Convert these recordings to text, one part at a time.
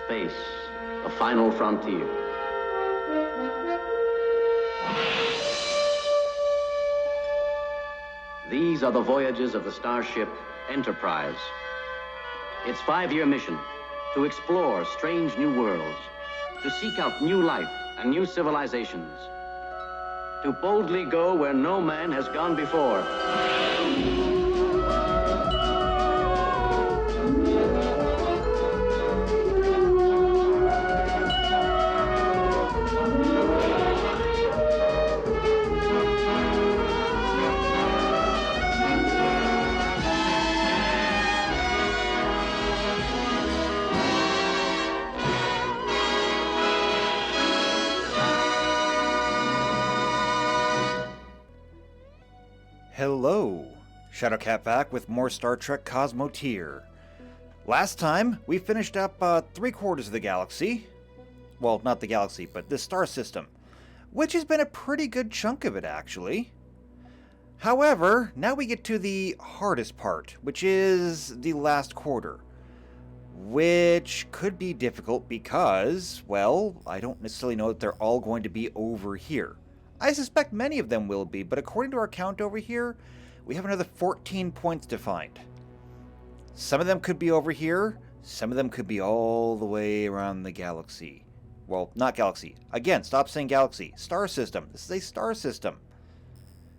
Space, the final frontier. These are the voyages of the starship Enterprise. Its 5-year mission, to explore strange new worlds, to seek out new life and new civilizations, to boldly go where no man has gone before. Hello, Shadowcat back with more Star Trek Cosmoteer. Last time, we finished up 3/4 of the galaxy. Well, not the galaxy, but the star system, which has been a pretty good chunk of it, actually. However, now we get to the hardest part, which is the last quarter, which could be difficult because, well, I don't necessarily know that they're all going to be over here. I suspect many of them will be, but according to our count over here, we have another 14 points to find. Some of them could be over here, some of them could be all the way around the galaxy. Well, not galaxy. Again, stop saying galaxy. Star system. This is a star system.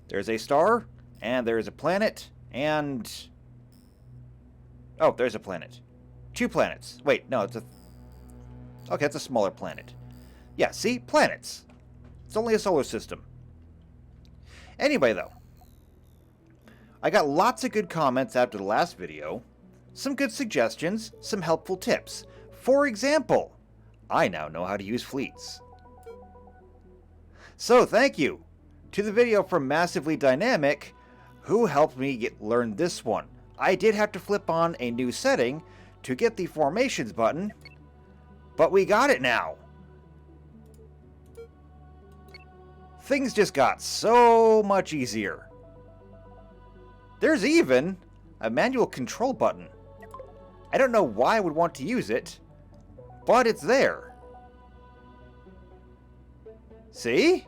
There's a star, and there's a planet, and... oh, there's a planet. 2 planets. Wait, no, it's a... okay, it's a smaller planet. Yeah, see? Planets. It's only a solar system. Anyway, though, I got lots of good comments after the last video, some good suggestions, some helpful tips. For example, I now know how to use fleets. So thank you to the video from Massively Dynamic, who helped me learn this one. I did have to flip on a new setting to get the formations button, but we got it now. Things just got so much easier. There's even a manual control button. I don't know why I would want to use it, but it's there. See?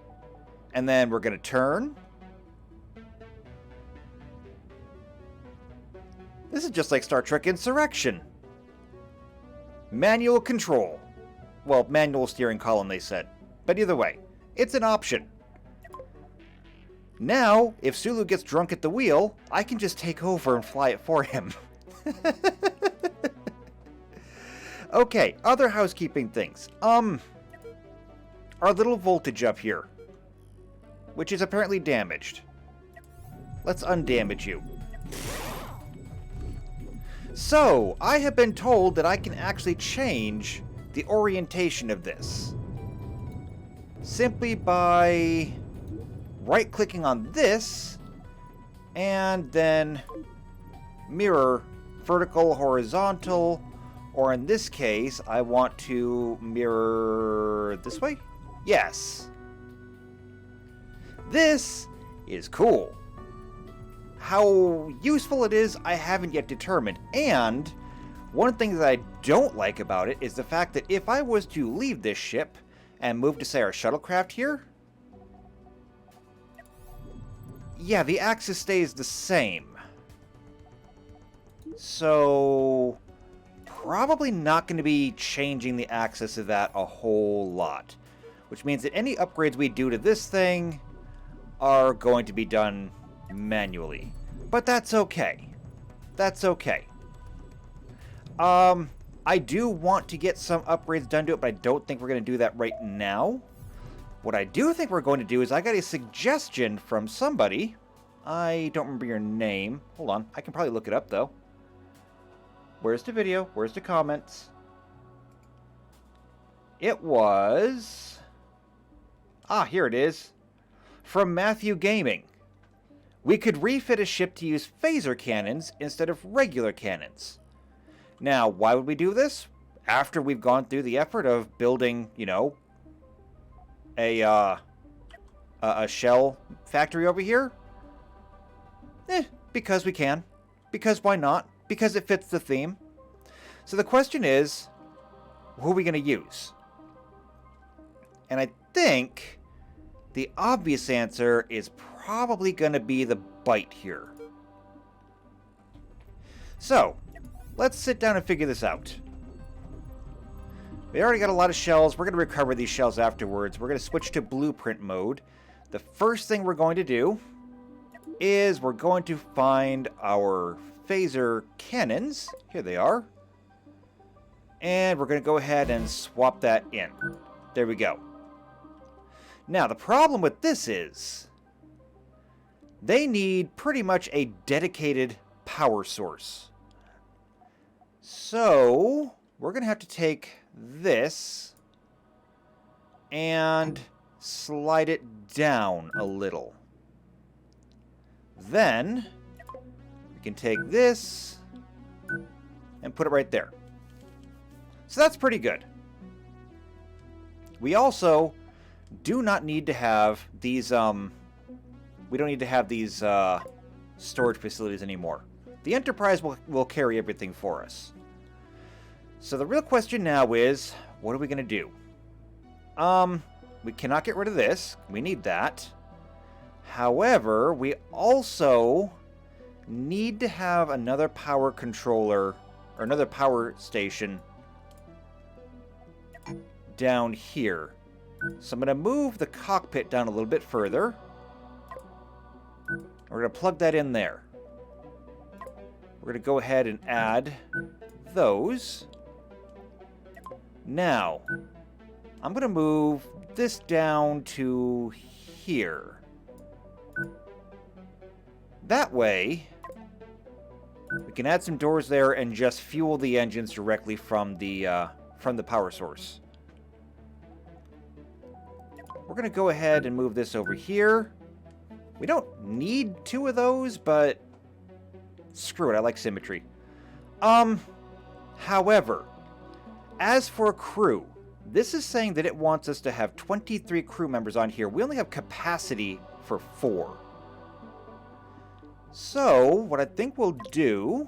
And then we're going to turn. This is just like Star Trek Insurrection. Manual control. Well, manual steering column, they said. But either way, it's an option. Now, if Sulu gets drunk at the wheel, I can just take over and fly it for him. Okay, other housekeeping things. Our little voltage up here, which is apparently damaged. Let's undamage you. So, I have been told that I can actually change the orientation of this simply by right-clicking on this, and then mirror vertical, horizontal, or in this case, I want to mirror this way? Yes. This is cool. How useful it is, I haven't yet determined, and one thing that I don't like about it is the fact that if I was to leave this ship and move to, say, our shuttlecraft here, yeah, the axis stays the same. So, probably not going to be changing the axis of that a whole lot. Which means that any upgrades we do to this thing are going to be done manually. But that's okay. That's okay. I do want to get some upgrades done to it, but I don't think we're going to do that right now. What I do think we're going to do is I got a suggestion from somebody. I don't remember your name. Hold on. I can probably look it up, though. Where's the video? Where's the comments? It was... ah, here it is. From Matthew Gaming. We could refit a ship to use phaser cannons instead of regular cannons. Now, why would we do this? After we've gone through the effort of building, you know, a shell factory over here? Because we can. Because why not? Because it fits the theme. So the question is, who are we going to use? And I think the obvious answer is probably going to be the bite here. So, let's sit down and figure this out. We already got a lot of shells. We're going to recover these shells afterwards. We're going to switch to blueprint mode. The first thing we're going to do is we're going to find our phaser cannons. Here they are. And we're going to go ahead and swap that in. There we go. Now, the problem with this is they need pretty much a dedicated power source. So, we're going to have to take this and slide it down a little. Then, we can take this and put it right there. So that's pretty good. We also do not need to have these, we don't need to have these storage facilities anymore. The Enterprise will carry everything for us. So the real question now is, what are we going to do? We cannot get rid of this. We need that. However, we also need to have another power controller, or another power station down here. So I'm going to move the cockpit down a little bit further. We're going to plug that in there. We're going to go ahead and add those. Now, I'm going to move this down to here. That way, we can add some doors there and just fuel the engines directly from the power source. We're going to go ahead and move this over here. We don't need two of those, but screw it, I like symmetry. However, as for crew, this is saying that it wants us to have 23 crew members on here. We only have capacity for 4. So, what I think we'll do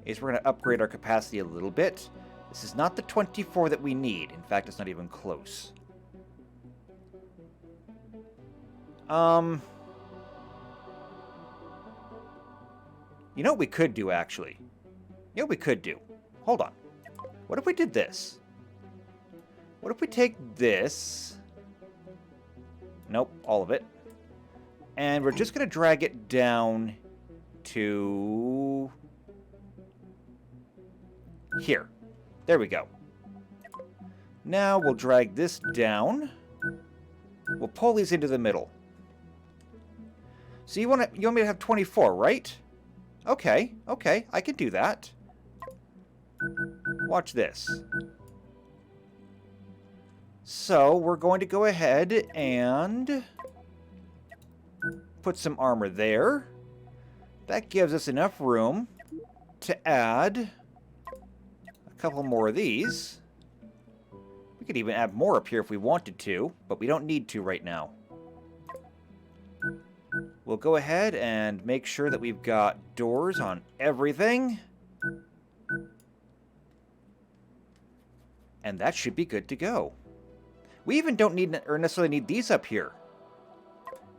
is we're going to upgrade our capacity a little bit. This is not the 24 that we need. In fact, it's not even close. You know what we could do, actually? You know what we could do? Hold on. What if we did this? What if we take this? Nope, all of it. And we're just going to drag it down to here. There we go. Now we'll drag this down. We'll pull these into the middle. So you want me to have 24, right? Okay, I can do that. Watch this. So we're going to go ahead and put some armor there. That gives us enough room to add a couple more of these. We could even add more up here if we wanted to, but we don't need to right now. We'll go ahead and make sure that we've got doors on everything. And that should be good to go. We even don't need or necessarily need these up here.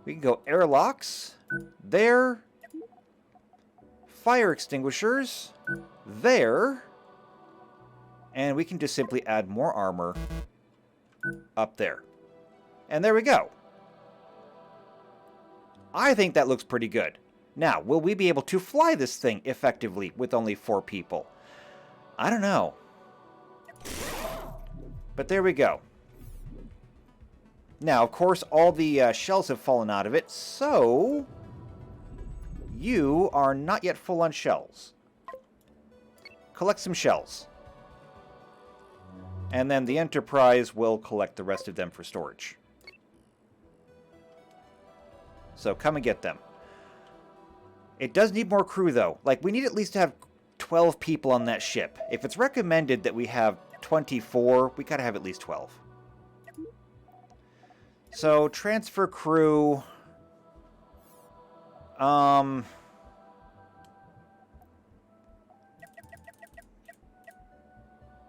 We can go airlocks there, fire extinguishers there, and we can just simply add more armor up there. And there we go. I think that looks pretty good. Now, will we be able to fly this thing effectively with only 4 people? I don't know. But there we go. Now, of course, all the shells have fallen out of it, so you are not yet full on shells. Collect some shells. And then the Enterprise will collect the rest of them for storage. So come and get them. It does need more crew, though. Like, we need at least to have 12 people on that ship. If it's recommended that we have 24, we gotta have at least 12. So, transfer crew.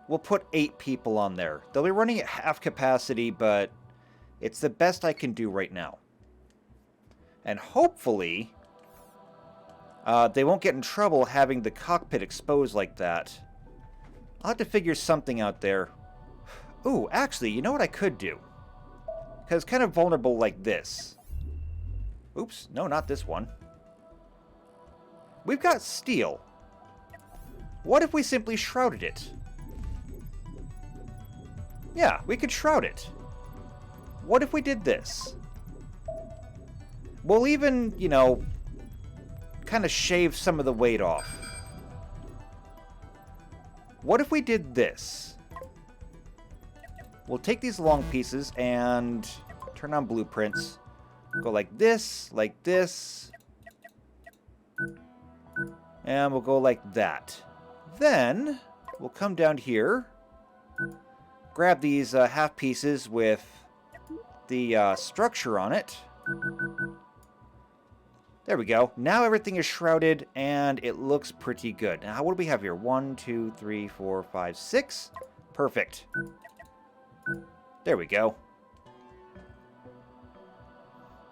we'll put 8 people on there. They'll be running at half capacity, but it's the best I can do right now. And hopefully, they won't get in trouble having the cockpit exposed like that. I'll have to figure something out there. Ooh, actually, you know what I could do? Because it's kind of vulnerable like this. Oops, no, not this one. We've got steel. What if we simply shrouded it? Yeah, we could shroud it. What if we did this? We'll even, you know, kind of shave some of the weight off. What if we did this? We'll take these long pieces and turn on blueprints. Go like this, and we'll go like that. Then we'll come down here, grab these half pieces with the structure on it. There we go. Now everything is shrouded, and it looks pretty good. Now, what do we have here? 1, 2, 3, 4, 5, 6. Perfect. There we go.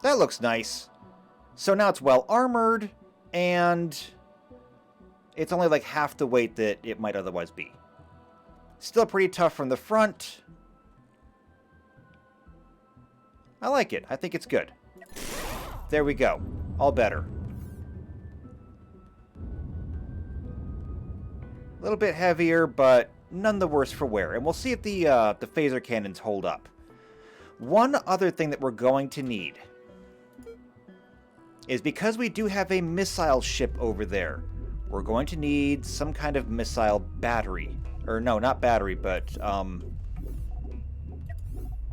That looks nice. So now it's well armored, and it's only like half the weight that it might otherwise be. Still pretty tough from the front. I like it. I think it's good. There we go. All better. A little bit heavier, but none the worse for wear. And we'll see if the phaser cannons hold up. One other thing that we're going to need is, because we do have a missile ship over there, we're going to need some kind of missile battery. Or no, not battery, but well,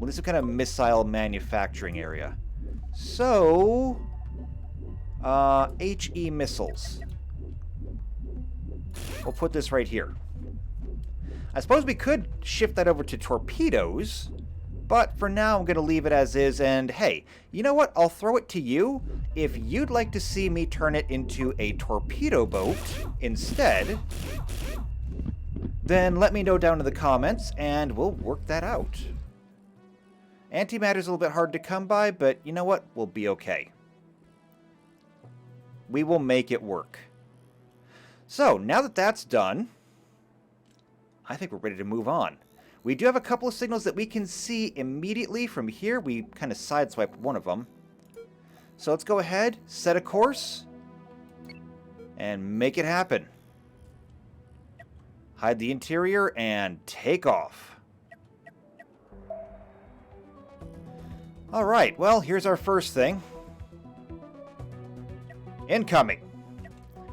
this is some kind of missile manufacturing area. So, HE missiles. We'll put this right here. I suppose we could shift that over to torpedoes, but for now I'm going to leave it as is, and hey, you know what? I'll throw it to you. If you'd like to see me turn it into a torpedo boat instead, then let me know down in the comments, and we'll work that out. Antimatter's a little bit hard to come by, but you know what? We'll be okay. We will make it work. So, now that that's done, I think we're ready to move on. We do have a couple of signals that we can see immediately from here. We kind of sideswiped one of them. So let's go ahead, set a course, and make it happen. Hide the interior and take off. Alright, well, here's our first thing. Incoming.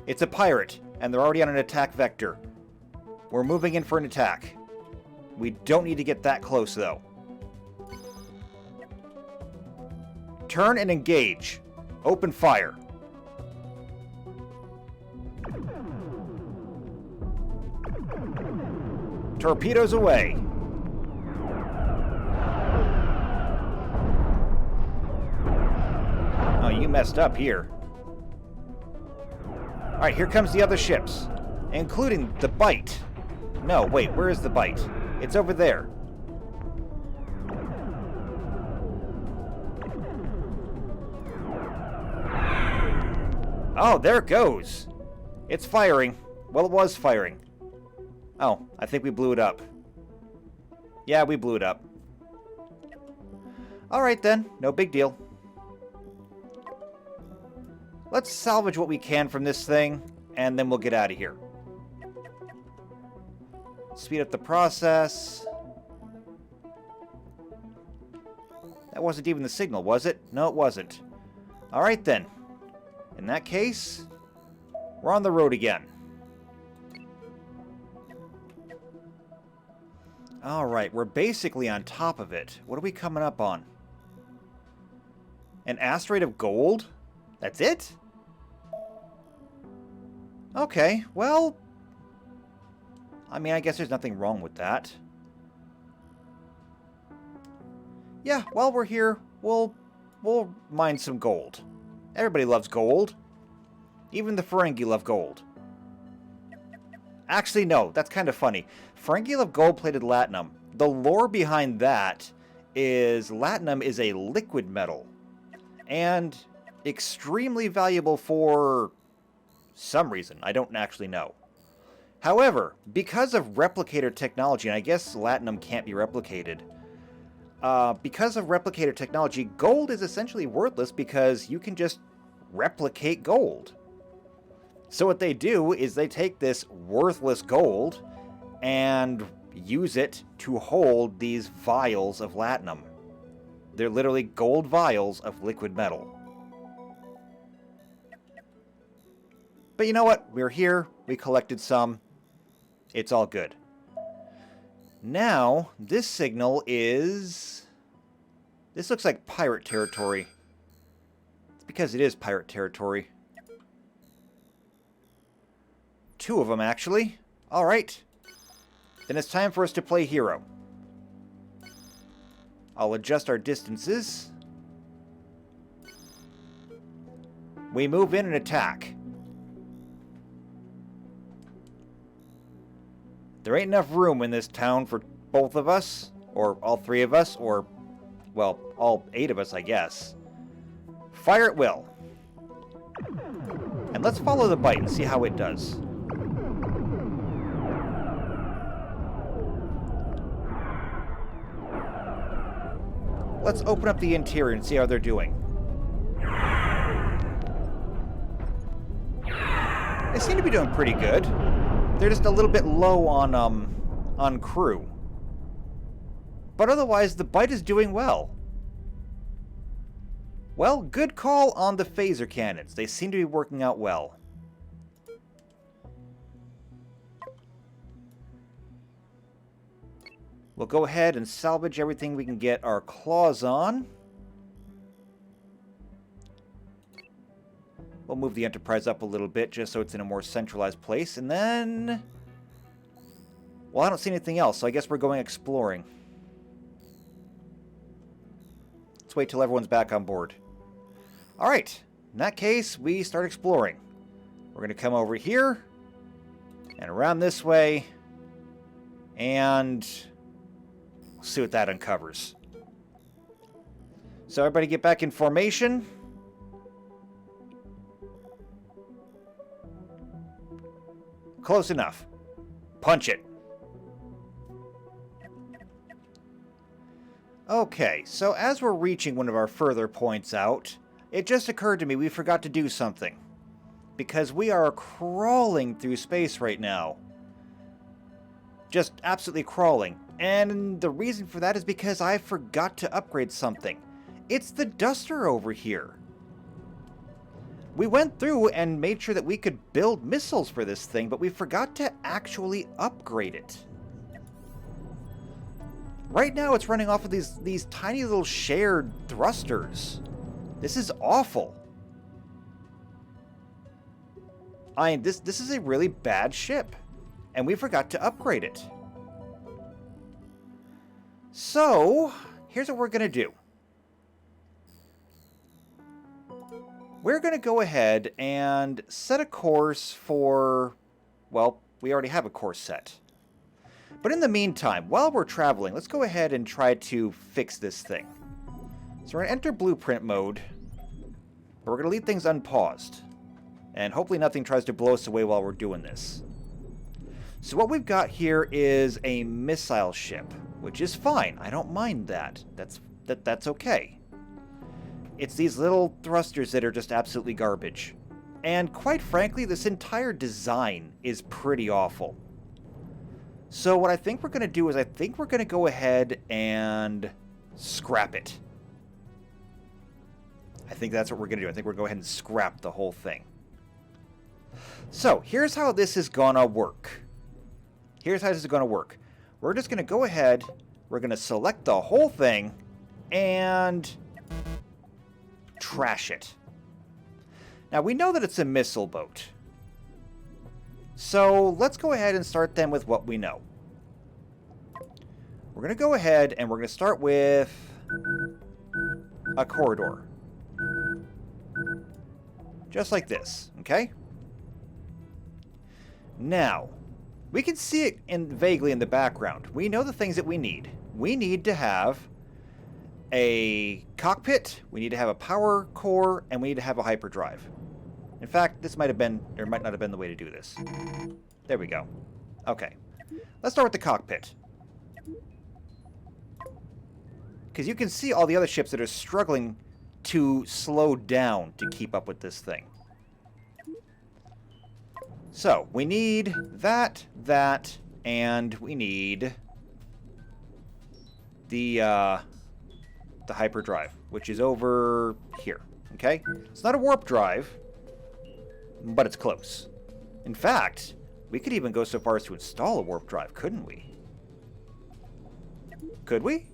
It's a pirate, and they're already on an attack vector. We're moving in for an attack. We don't need to get that close, though. Turn and engage. Open fire. Torpedoes away. Oh, you messed up here. Alright, here comes the other ships, including the Bite. No, wait, where is the Bite? It's over there. Oh, there it goes. It's firing. Well, it was firing. Oh, I think we blew it up. Yeah, we blew it up. Alright then, no big deal. Let's salvage what we can from this thing, and then we'll get out of here. Speed up the process. That wasn't even the signal, was it? No, it wasn't. Alright then. In that case, we're on the road again. Alright, we're basically on top of it. What are we coming up on? An asteroid of gold? That's it? Okay, well, I mean, I guess there's nothing wrong with that. Yeah, while we're here, we'll mine some gold. Everybody loves gold. Even the Ferengi love gold. Actually, no. That's kind of funny. Frankie of gold-plated latinum. The lore behind that is latinum is a liquid metal. And extremely valuable for some reason. I don't actually know. However, because of replicator technology, and I guess latinum can't be replicated, because of replicator technology, gold is essentially worthless because you can just replicate gold. So what they do is they take this worthless gold and use it to hold these vials of latinum. They're literally gold vials of liquid metal. But you know what? We're here. We collected some. It's all good. Now, this signal is... This looks like pirate territory. It's because it is pirate territory. 2 of them, actually. Alright. Then it's time for us to play hero. I'll adjust our distances. We move in and attack. There ain't enough room in this town for both of us, or all 3 of us, or, well, all 8 of us, I guess. Fire at will. And let's follow the bite and see how it does. Let's open up the interior and see how they're doing. They seem to be doing pretty good. They're just a little bit low on crew. But otherwise, the bite is doing well. Well, good call on the phaser cannons. They seem to be working out well. We'll go ahead and salvage everything we can get our claws on. We'll move the Enterprise up a little bit just so it's in a more centralized place. And then... Well, I don't see anything else, so I guess we're going exploring. Let's wait till everyone's back on board. Alright, in that case, we start exploring. We're going to come over here, and around this way, and see what that uncovers. So everybody get back in formation. Close enough. Punch it. Okay, so as we're reaching one of our further points out, it just occurred to me we forgot to do something. Because we are crawling through space right now. Just absolutely crawling. And the reason for that is because I forgot to upgrade something. It's the duster over here. We went through and made sure that we could build missiles for this thing, but we forgot to actually upgrade it. Right now it's running off of these tiny little shared thrusters. This is awful. This is a really bad ship, and we forgot to upgrade it. So, here's what we're going to do. We're going to go ahead and set a course for, well, we already have a course set. But in the meantime, while we're traveling, let's go ahead and try to fix this thing. So we're going to enter blueprint mode, but we're going to leave things unpaused. And hopefully nothing tries to blow us away while we're doing this. So what we've got here is a missile ship, which is fine. I don't mind that. That's okay. It's these little thrusters that are just absolutely garbage. And quite frankly, this entire design is pretty awful. So what I think we're going to do is I think we're going to go ahead and scrap it. I think that's what we're going to do. I think we're going to go ahead and scrap the whole thing. So here's how this is going to work. Here's how this is going to work. We're just going to go ahead, we're going to select the whole thing, and trash it. Now, we know that it's a missile boat. So let's go ahead and start then with what we know. We're going to go ahead and we're going to start with a corridor. Just like this, okay? Now, We can see it vaguely in the background. We know the things that we need. We need to have a cockpit, we need to have a power core, and we need to have a hyperdrive. In fact, this might have been, or might not have been the way to do this. There we go. Okay. Let's start with the cockpit. Because you can see all the other ships that are struggling to slow down to keep up with this thing. So, we need that, and we need the hyperdrive, which is over here. Okay? It's not a warp drive, but it's close. In fact, we could even go so far as to install a warp drive, couldn't we? Could we?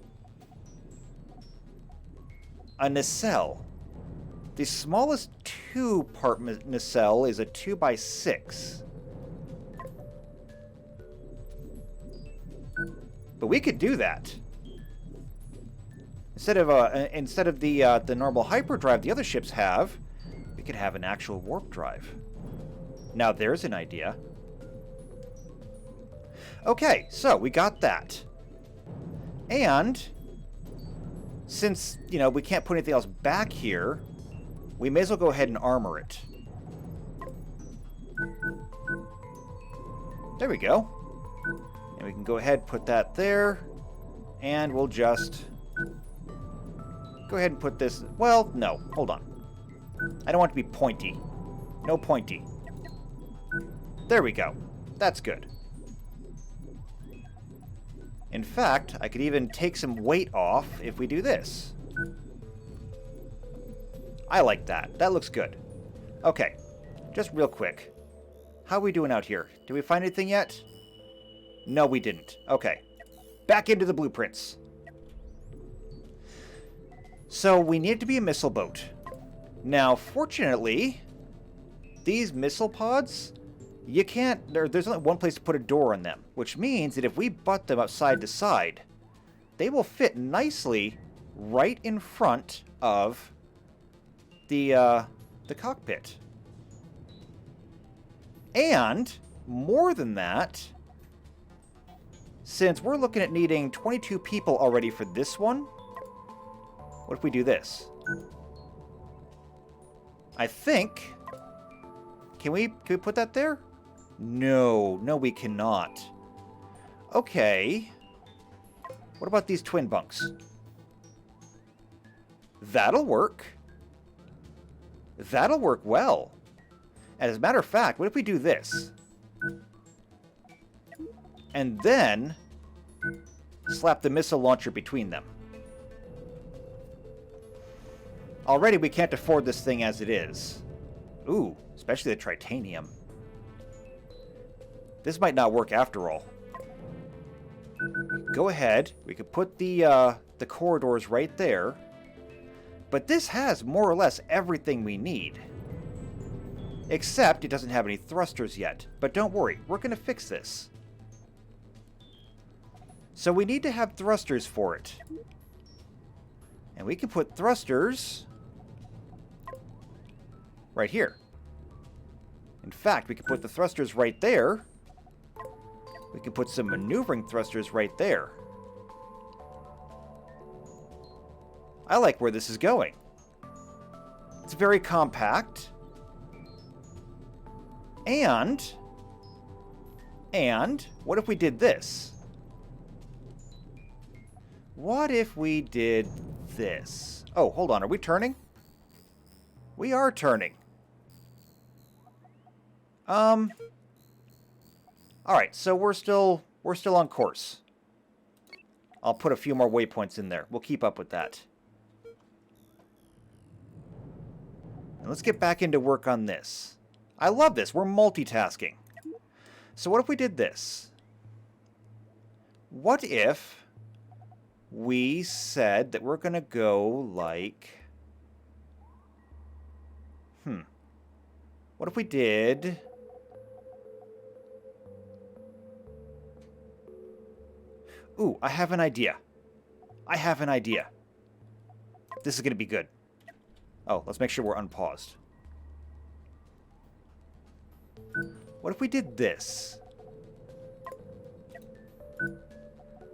A nacelle. The smallest two-part nacelle is a 2x6. But we could do that. Instead of the normal hyperdrive the other ships have, we could have an actual warp drive. Now there's an idea. Okay, so we got that. And since, you know, we can't put anything else back here, we may as well go ahead and armor it. There we go. And we can go ahead and put that there. And we'll just go ahead and put this... Well, no. Hold on. I don't want it to be pointy. No pointy. There we go. That's good. In fact, I could even take some weight off if we do this. I like that. That looks good. Okay. Just real quick. How are we doing out here? Did we find anything yet? No, we didn't. Okay. Back into the blueprints. So, we need it to be a missile boat. Now, fortunately, these missile pods, you can't... There's only one place to put a door on them, which means that if we butt them up side to side, they will fit nicely right in front of the cockpit. And, more than that, since we're looking at needing 22 people already for this one, what if we do this? I think... Can we put that there? No, we cannot. Okay. What about these twin bunks? That'll work. That'll work well. And as a matter of fact, what if we do this? And then slap the missile launcher between them. Already we can't afford this thing as it is. Ooh, especially the tritanium. This might not work after all. Go ahead. We could put the corridors right there. But this has more or less everything we need. Except it doesn't have any thrusters yet. But don't worry, we're going to fix this. So we need to have thrusters for it. And we can put thrusters right here. In fact, we can put the thrusters right there. We can put some maneuvering thrusters right there. I like where this is going. It's very compact. And what if we did this? What if we did this? Oh, hold on. Are we turning? We are turning. Alright, so we're still on course. I'll put a few more waypoints in there. We'll keep up with that. And let's get back into work on this. I love this. We're multitasking. So what if we did this? What if we said that we're going to go like... What if we did... Ooh, I have an idea. I have an idea. This is going to be good. Oh, let's make sure we're unpaused. What if we did this?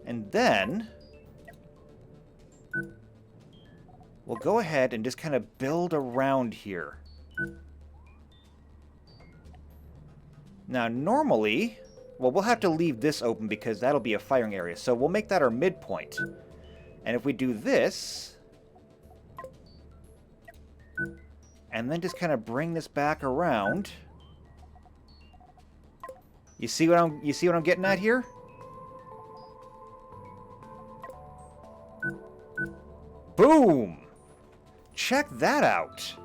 And then we'll go ahead and just kind of build around here. Now, normally, well, we'll have to leave this open because that'll be a firing area. So we'll make that our midpoint. And if we do this, and then just kind of bring this back around. You see what I'm getting at here? Boom! Check that out.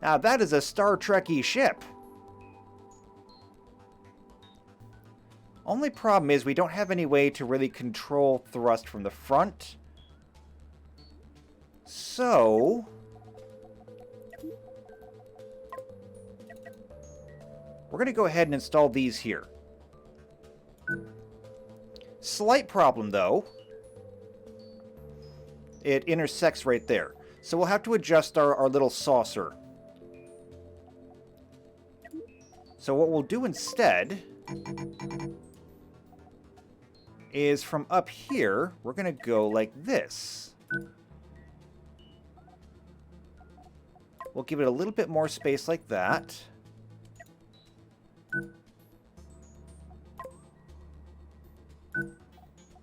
Now that is a Star Trek-y ship. Only problem is we don't have any way to really control thrust from the front. So we're going to go ahead and install these here. Slight problem, though. It intersects right there. So we'll have to adjust our little saucer. So what we'll do instead is from up here, we're going to go like this. We'll give it a little bit more space like that.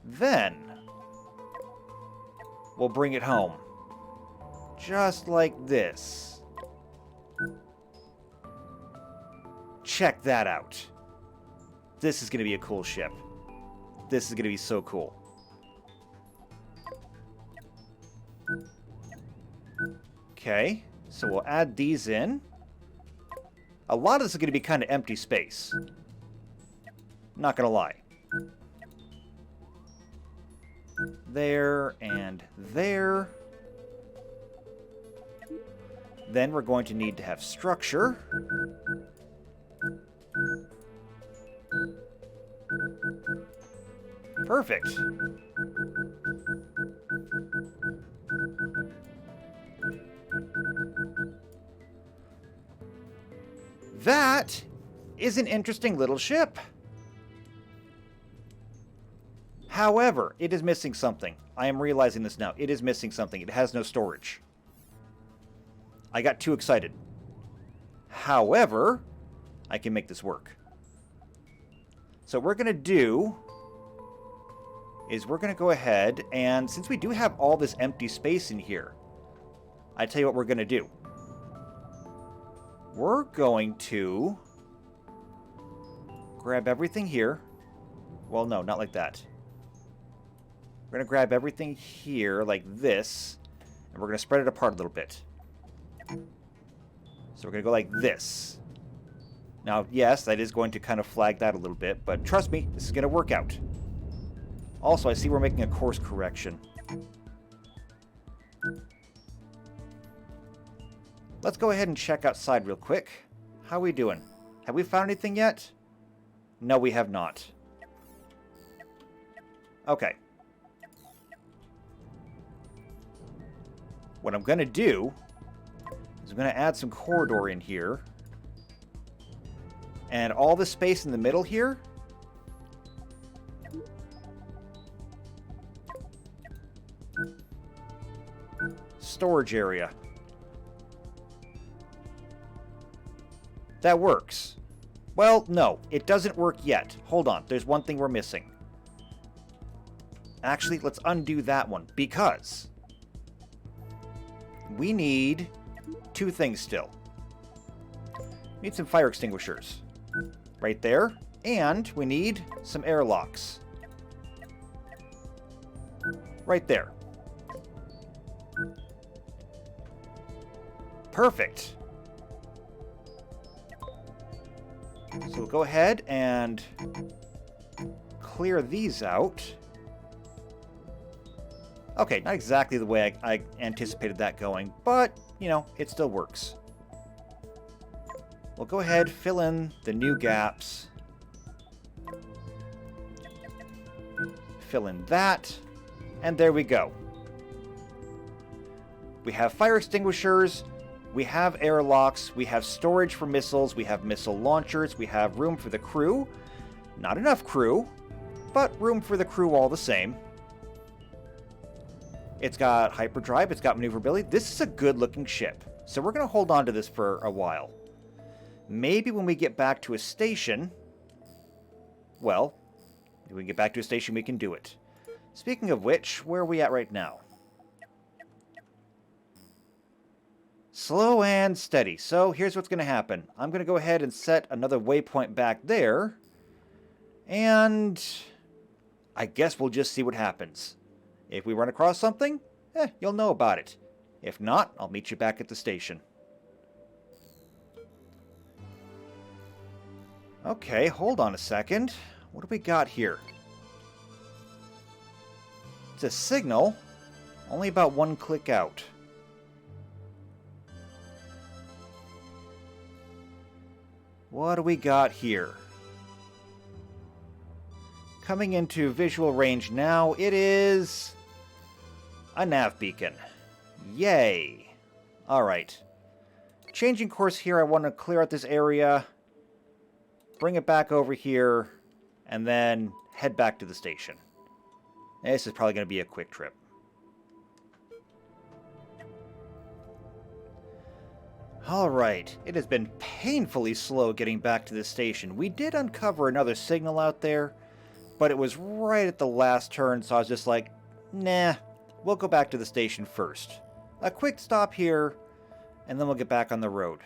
Then we'll bring it home. Just like this. Check that out. This is going to be a cool ship. This is going to be so cool. Okay, so we'll add these in. A lot of this is going to be kind of empty space. Not going to lie. There and there. Then we're going to need to have structure. Perfect. That is an interesting little ship. However, it is missing something. I am realizing this now. It is missing something. It has no storage. I got too excited. However, I can make this work. So what we're going to do is we're going to go ahead and, since we do have all this empty space in here, I tell you what we're going to do. We're going to grab everything here. Well, no, not like that. We're going to grab everything here like this, and we're going to spread it apart a little bit. So we're going to go like this. Now, yes, that is going to kind of flag that a little bit, but trust me, this is going to work out. Also, I see we're making a course correction. Let's go ahead and check outside real quick. How are we doing? Have we found anything yet? No, we have not. Okay. What I'm going to do is I'm going to add some corridor in here. And all the space in the middle here, storage area. That works. Well, no, it doesn't work yet. Hold on, there's one thing we're missing. Actually, let's undo that one, because we need two things still. We need some fire extinguishers. Right there. And we need some airlocks. Right there. Perfect. So we'll go ahead and clear these out. Okay, not exactly the way I anticipated that going, but, you know, it still works. We'll go ahead, fill in the new gaps. Fill in that, and there we go. We have fire extinguishers, we have airlocks, we have storage for missiles, we have missile launchers, we have room for the crew. Not enough crew, but room for the crew all the same. It's got hyperdrive, it's got maneuverability. This is a good-looking ship, so we're going to hold on to this for a while. Maybe when we get back to a station, well, if we get back to a station, we can do it. Speaking of which, where are we at right now? Slow and steady. So here's what's going to happen. I'm going to go ahead and set another waypoint back there. And I guess we'll just see what happens. If we run across something, you'll know about it. If not, I'll meet you back at the station. Okay, hold on a second. What do we got here? It's a signal. Only about one click out. What do we got here? Coming into visual range now, it is a nav beacon. Yay! Alright. Changing course here, I want to clear out this area, bring it back over here, and then head back to the station. This is probably going to be a quick trip. Alright, it has been painfully slow getting back to the station. We did uncover another signal out there, but it was right at the last turn, so I was just like, nah, we'll go back to the station first. A quick stop here, and then we'll get back on the road.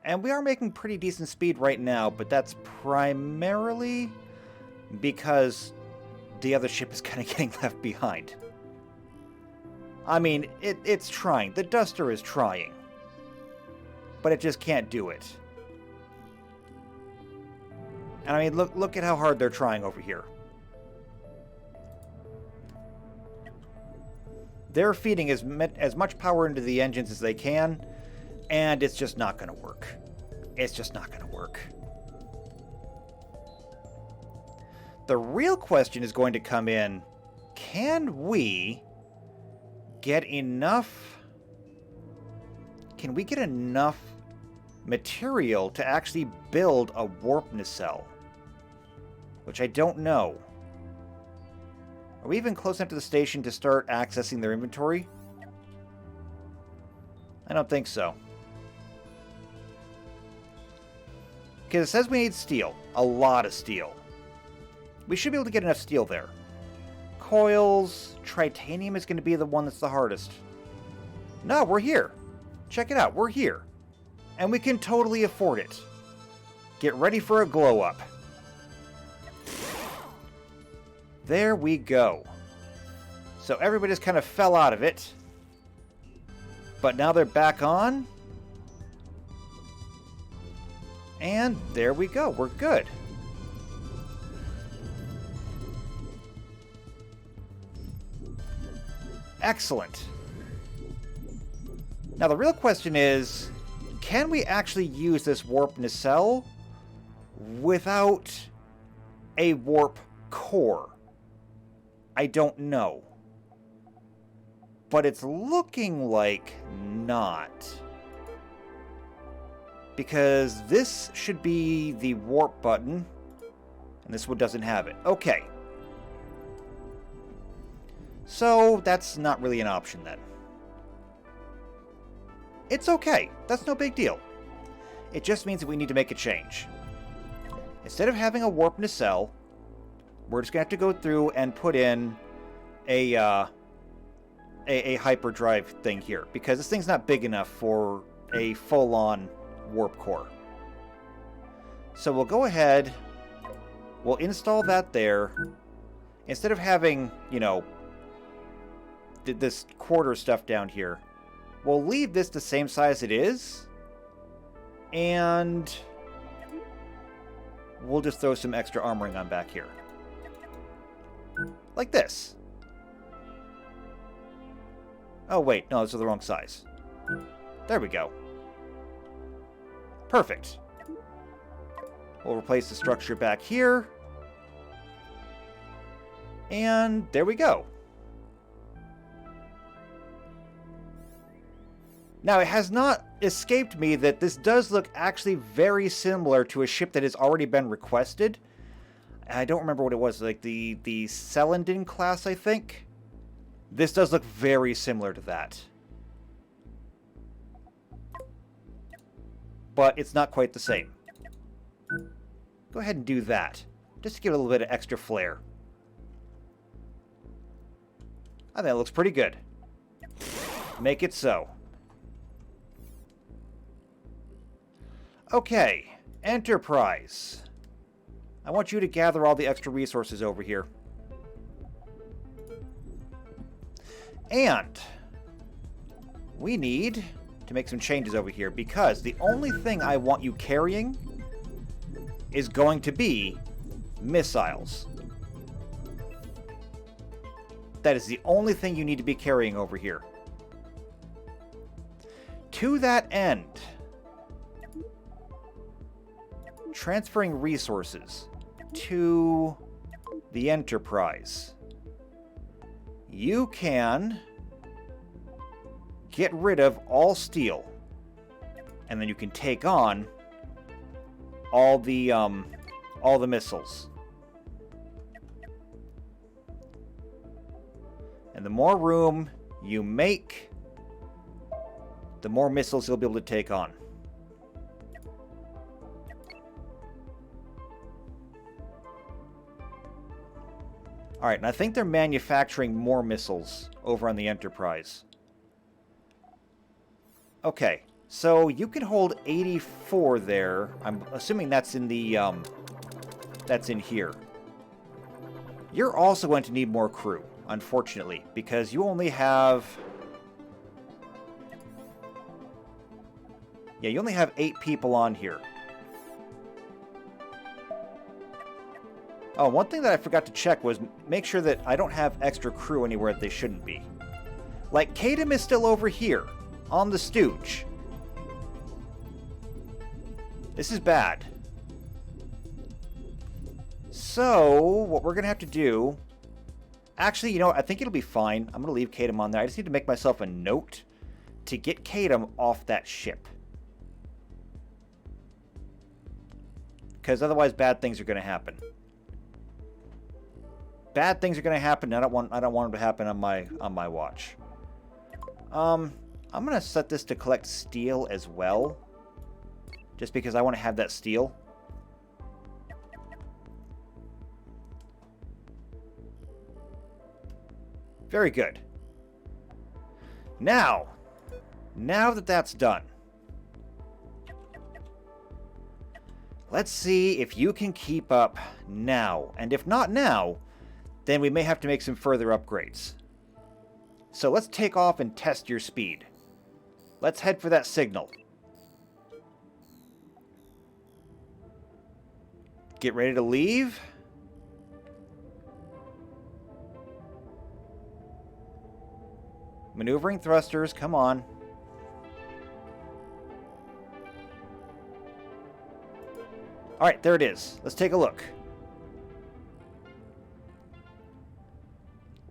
And we are making pretty decent speed right now, but that's primarily because the other ship is kind of getting left behind. I mean, it's trying. The Duster is trying. But it just can't do it. And I mean, look at how hard they're trying over here. They're feeding as much power into the engines as they can, and it's just not going to work. It's just not going to work. The real question is going to come in, can we get enough... Can we get enough material to actually build a warp nacelle? Which I don't know. Are we even close enough to the station to start accessing their inventory? I don't think so. Because it says we need steel. A lot of steel. We should be able to get enough steel there. Coils, titanium is going to be the one that's the hardest. No, we're here. Check it out, we're here. And we can totally afford it. Get ready for a glow up. There we go. So everybody just kind of fell out of it. But now they're back on. And there we go, we're good. Excellent. Now the real question is, can we actually use this warp nacelle without a warp core? I don't know. But it's looking like not. Because this should be the warp button, and this one doesn't have it. Okay. So that's not really an option then. It's okay. That's no big deal. It just means that we need to make a change. Instead of having a warp nacelle, we're just going to have to go through and put in a hyperdrive thing here. Because this thing's not big enough for a full-on warp core. So we'll go ahead. We'll install that there. Instead of having, you know, this quarter stuff down here, we'll leave this the same size it is, and we'll just throw some extra armoring on back here. Like this. Oh wait, no, those are the wrong size. There we go. Perfect. We'll replace the structure back here. And there we go. Now, it has not escaped me that this does look actually very similar to a ship that has already been requested. I don't remember what it was, like the Celandin class, I think. This does look very similar to that. But it's not quite the same. Go ahead and do that, just to give it a little bit of extra flair. I think that looks pretty good. Make it so. Okay, Enterprise. I want you to gather all the extra resources over here. And we need to make some changes over here, because the only thing I want you carrying is going to be missiles. That is the only thing you need to be carrying over here. To that end, transferring resources to the Enterprise. You can get rid of all steel, and then you can take on all the missiles. And the more room you make, the more missiles you'll be able to take on. Alright, and I think they're manufacturing more missiles over on the Enterprise. Okay, so you can hold 84 there. I'm assuming that's in the, that's in here. You're also going to need more crew, unfortunately, because you only have... Yeah, you only have 8 people on here. Oh, one thing that I forgot to check was make sure that I don't have extra crew anywhere that they shouldn't be. Like, Kadam is still over here, on the Stooge. This is bad. So, what we're going to have to do... Actually, you know what? I think it'll be fine. I'm going to leave Kadam on there. I just need to make myself a note to get Kadam off that ship. Because otherwise bad things are going to happen. Bad things are going to happen. I don't want them to happen on my watch. I'm going to set this to collect steel as well, just because I want to have that steel. Very good. Now that that's done, let's see if you can keep up now. And if not now, then we may have to make some further upgrades. So let's take off and test your speed. Let's head for that signal. Get ready to leave. Maneuvering thrusters, come on. Alright, there it is. Let's take a look.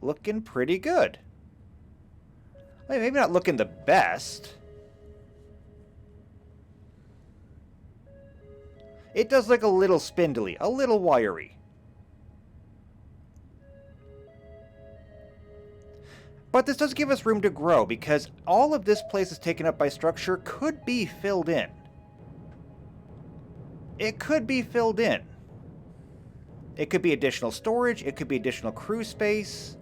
Looking pretty good. Well, maybe not looking the best. It does look a little spindly, a little wiry. But this does give us room to grow, because all of this place is taken up by structure could be filled in. It could be filled in. It could be additional storage, it could be additional crew space,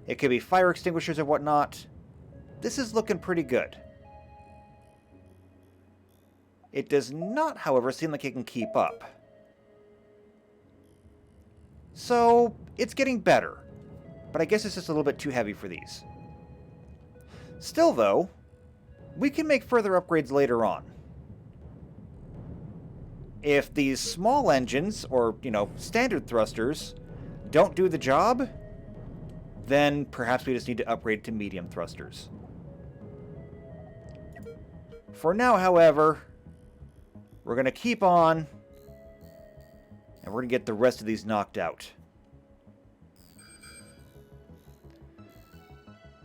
it could be fire extinguishers or whatnot. This is looking pretty good. It does not, however, seem like it can keep up. So, it's getting better. But I guess it's just a little bit too heavy for these. Still, though, we can make further upgrades later on. If these small engines, or, you know, standard thrusters, don't do the job, then perhaps we just need to upgrade to medium thrusters. For now, however, we're going to keep on, and we're going to get the rest of these knocked out.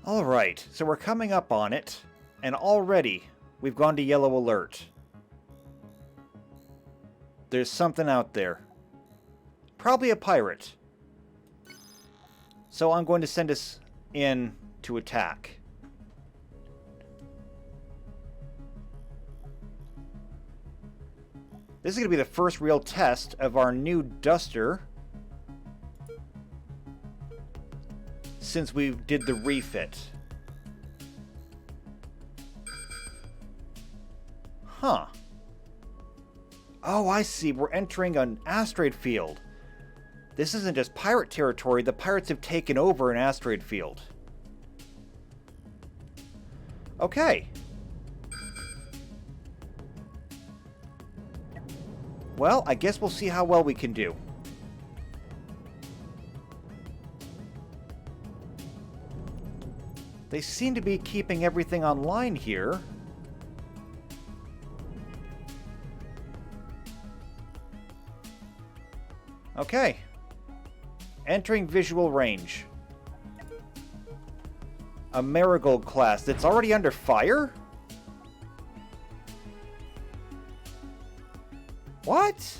Alright, so we're coming up on it, and already we've gone to yellow alert. There's something out there. probably a pirate. So I'm going to send us in to attack. This is going to be the first real test of our new duster since we did the refit. Huh. Oh, I see. We're entering an asteroid field. This isn't just pirate territory. The pirates have taken over an asteroid field. Okay. Well, I guess we'll see how well we can do. They seem to be keeping everything online here. Okay. Entering visual range. A Marigold class that's already under fire? What?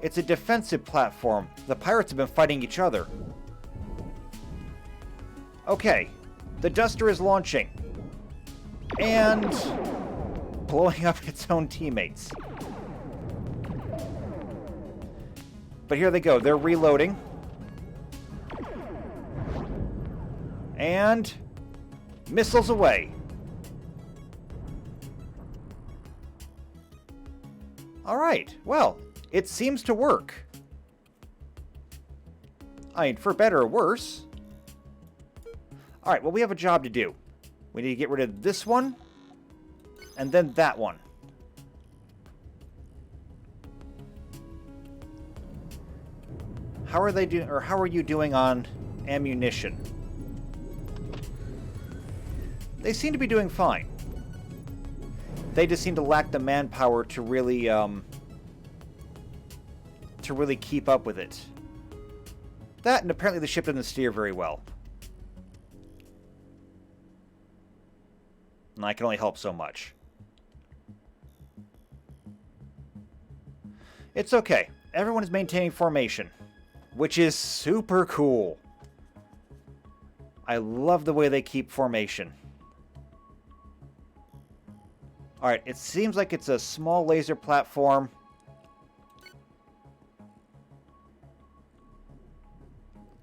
It's a defensive platform. The pirates have been fighting each other. Okay. The Duster is launching. And blowing up its own teammates. But here they go. They're reloading. And missiles away. All right. Well, it seems to work. I mean, for better or worse. All right. Well, we have a job to do. We need to get rid of this one and then that one. How are they doing, or how are you doing on ammunition? They seem to be doing fine. They just seem to lack the manpower to really keep up with it. That, and apparently the ship doesn't steer very well. And I can only help so much. It's okay. Everyone is maintaining formation, which is super cool. I love the way they keep formation. Alright, it seems like it's a small laser platform.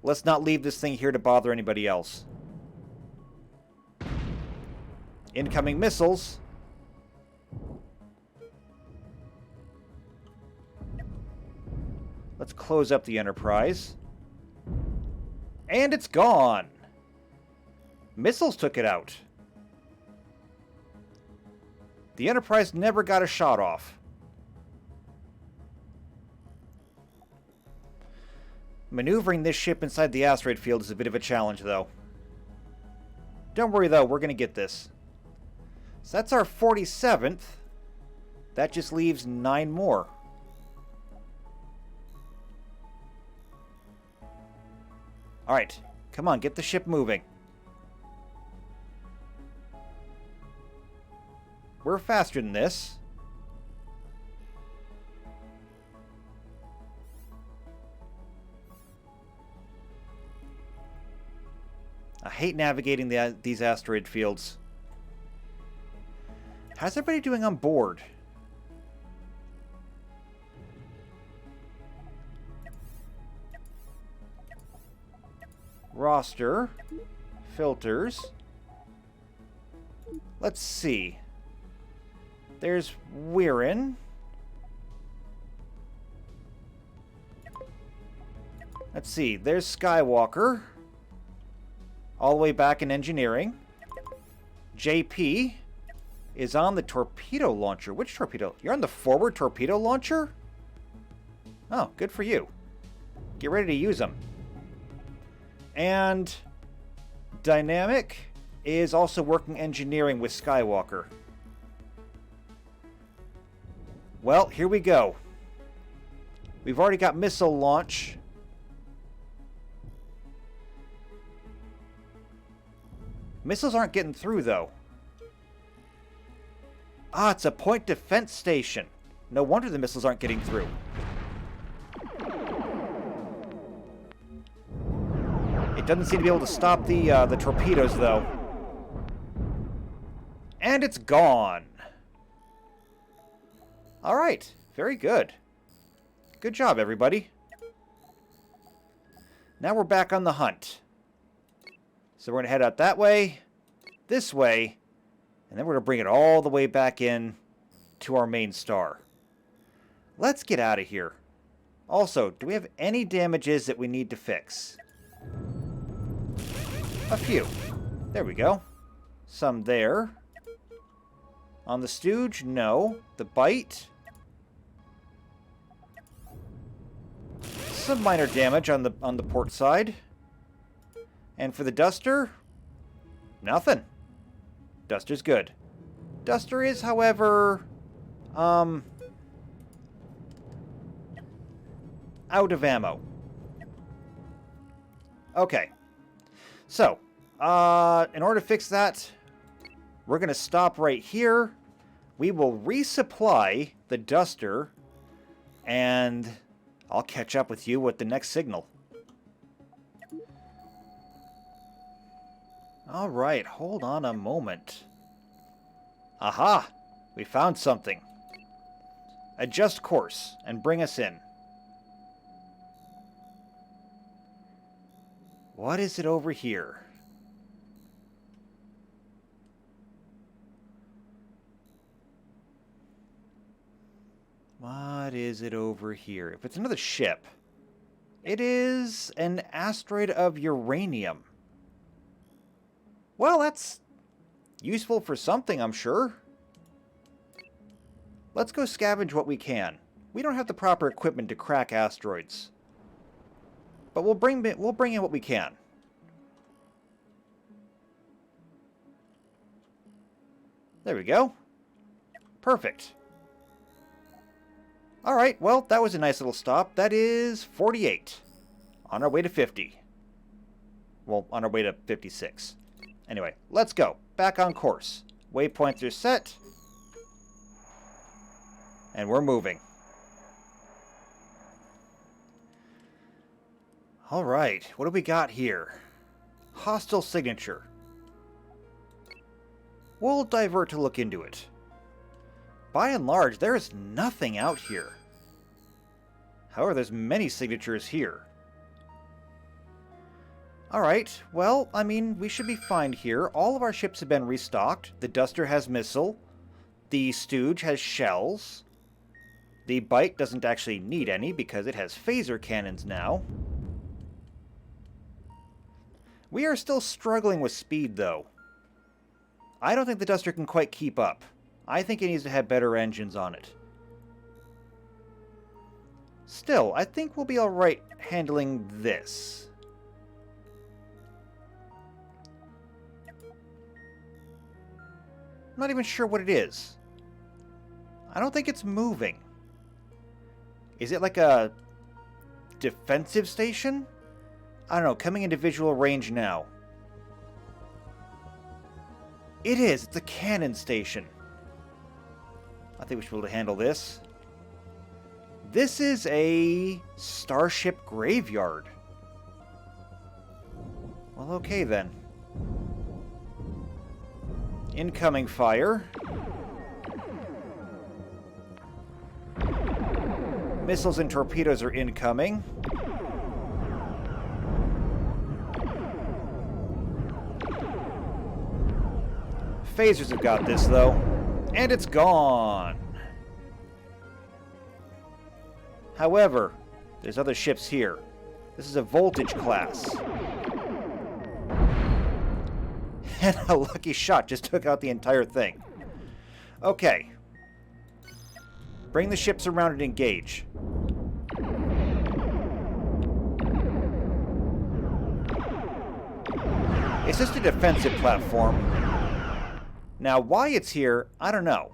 Let's not leave this thing here to bother anybody else. Incoming missiles. Let's close up the Enterprise. And it's gone. Missiles took it out. The Enterprise never got a shot off. Maneuvering this ship inside the asteroid field is a bit of a challenge, though. Don't worry, though. We're going to get this. So that's our 47th. That just leaves 9 more. Alright. Come on, get the ship moving. We're faster than this. I hate navigating these asteroid fields. How's everybody doing on board? Roster. Filters. Let's see. There's Weirin. Let's see. There's Skywalker. All the way back in engineering. JP is on the torpedo launcher. Which torpedo? You're on the forward torpedo launcher? Oh, good for you. Get ready to use them. And Dynamic is also working engineering with Skywalker. Well, here we go. We've already got missile launch. Missiles aren't getting through, though. Ah, it's a point defense station. No wonder the missiles aren't getting through. It doesn't seem to be able to stop the torpedoes, though. And it's gone. All right. Very good. Good job, everybody. Now we're back on the hunt. So we're going to head out that way, this way, and then we're going to bring it all the way back in to our main star. Let's get out of here. Also, do we have any damages that we need to fix? A few. There we go. Some there. On the stooge, no. The bite. Some minor damage on the port side. And for the duster, nothing. Duster's good. Duster is, however, out of ammo. Okay. So, in order to fix that, we're going to stop right here. We will resupply the duster, and I'll catch up with you with the next signal. All right, hold on a moment. Aha! We found something. Adjust course and bring us in. What is it over here? What is it over here? If it's another ship, it is an asteroid of uranium. Well, that's useful for something, I'm sure. Let's go scavenge what we can. We don't have the proper equipment to crack asteroids, but we'll bring in what we can. There we go. Perfect. All right, well, that was a nice little stop. That is 48. On our way to 50. Well, on our way to 56. Anyway, let's go. Back on course. Waypoints are set. And we're moving. All right, what do we got here? Hostile signature. We'll divert to look into it. By and large, there is nothing out here. However, there's many signatures here. Alright, well, I mean, we should be fine here. All of our ships have been restocked. The Duster has missile. The Stooge has shells. The Bite doesn't actually need any because it has phaser cannons now. We are still struggling with speed, though. I don't think the Duster can quite keep up. I think it needs to have better engines on it. Still, I think we'll be alright handling this. I'm not even sure what it is. I don't think it's moving. Is it like a defensive station? I don't know, coming into visual range now. It is. It's a cannon station. I think we should be able to handle this. This is a starship graveyard. Well, okay then. Incoming fire. Missiles and torpedoes are incoming. Phasers have got this, though. And it's gone. However, there's other ships here. This is a voltage class. And a lucky shot just took out the entire thing. Okay. Bring the ships around and engage. It's just a defensive platform. Now, why it's here, I don't know.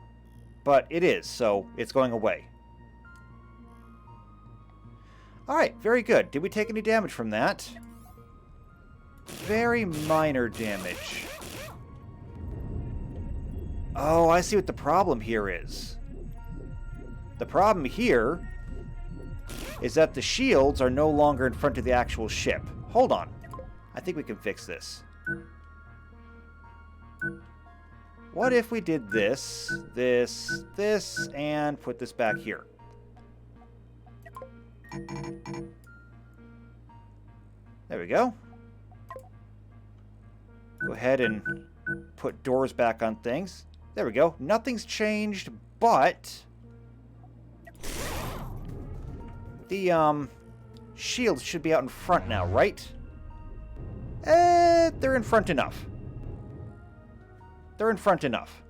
But it is, so it's going away. Alright, very good. Did we take any damage from that? Very minor damage. Oh, I see what the problem here is. The problem here is that the shields are no longer in front of the actual ship. Hold on. I think we can fix this. What if we did this, this, this, and put this back here? There we go. Go ahead and put doors back on things. There we go. Nothing's changed, but the shields should be out in front now, right? They're in front enough. They're in front enough.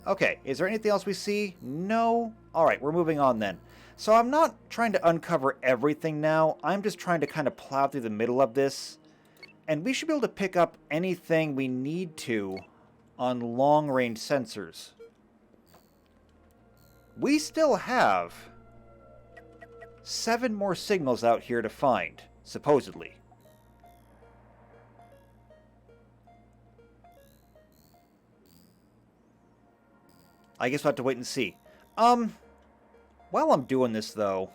Okay, is there anything else we see? No? Alright, we're moving on then. So I'm not trying to uncover everything now. I'm just trying to kind of plow through the middle of this. And we should be able to pick up anything we need to on long-range sensors. We still have 7 more signals out here to find, supposedly. I guess we'll have to wait and see. While I'm doing this, though,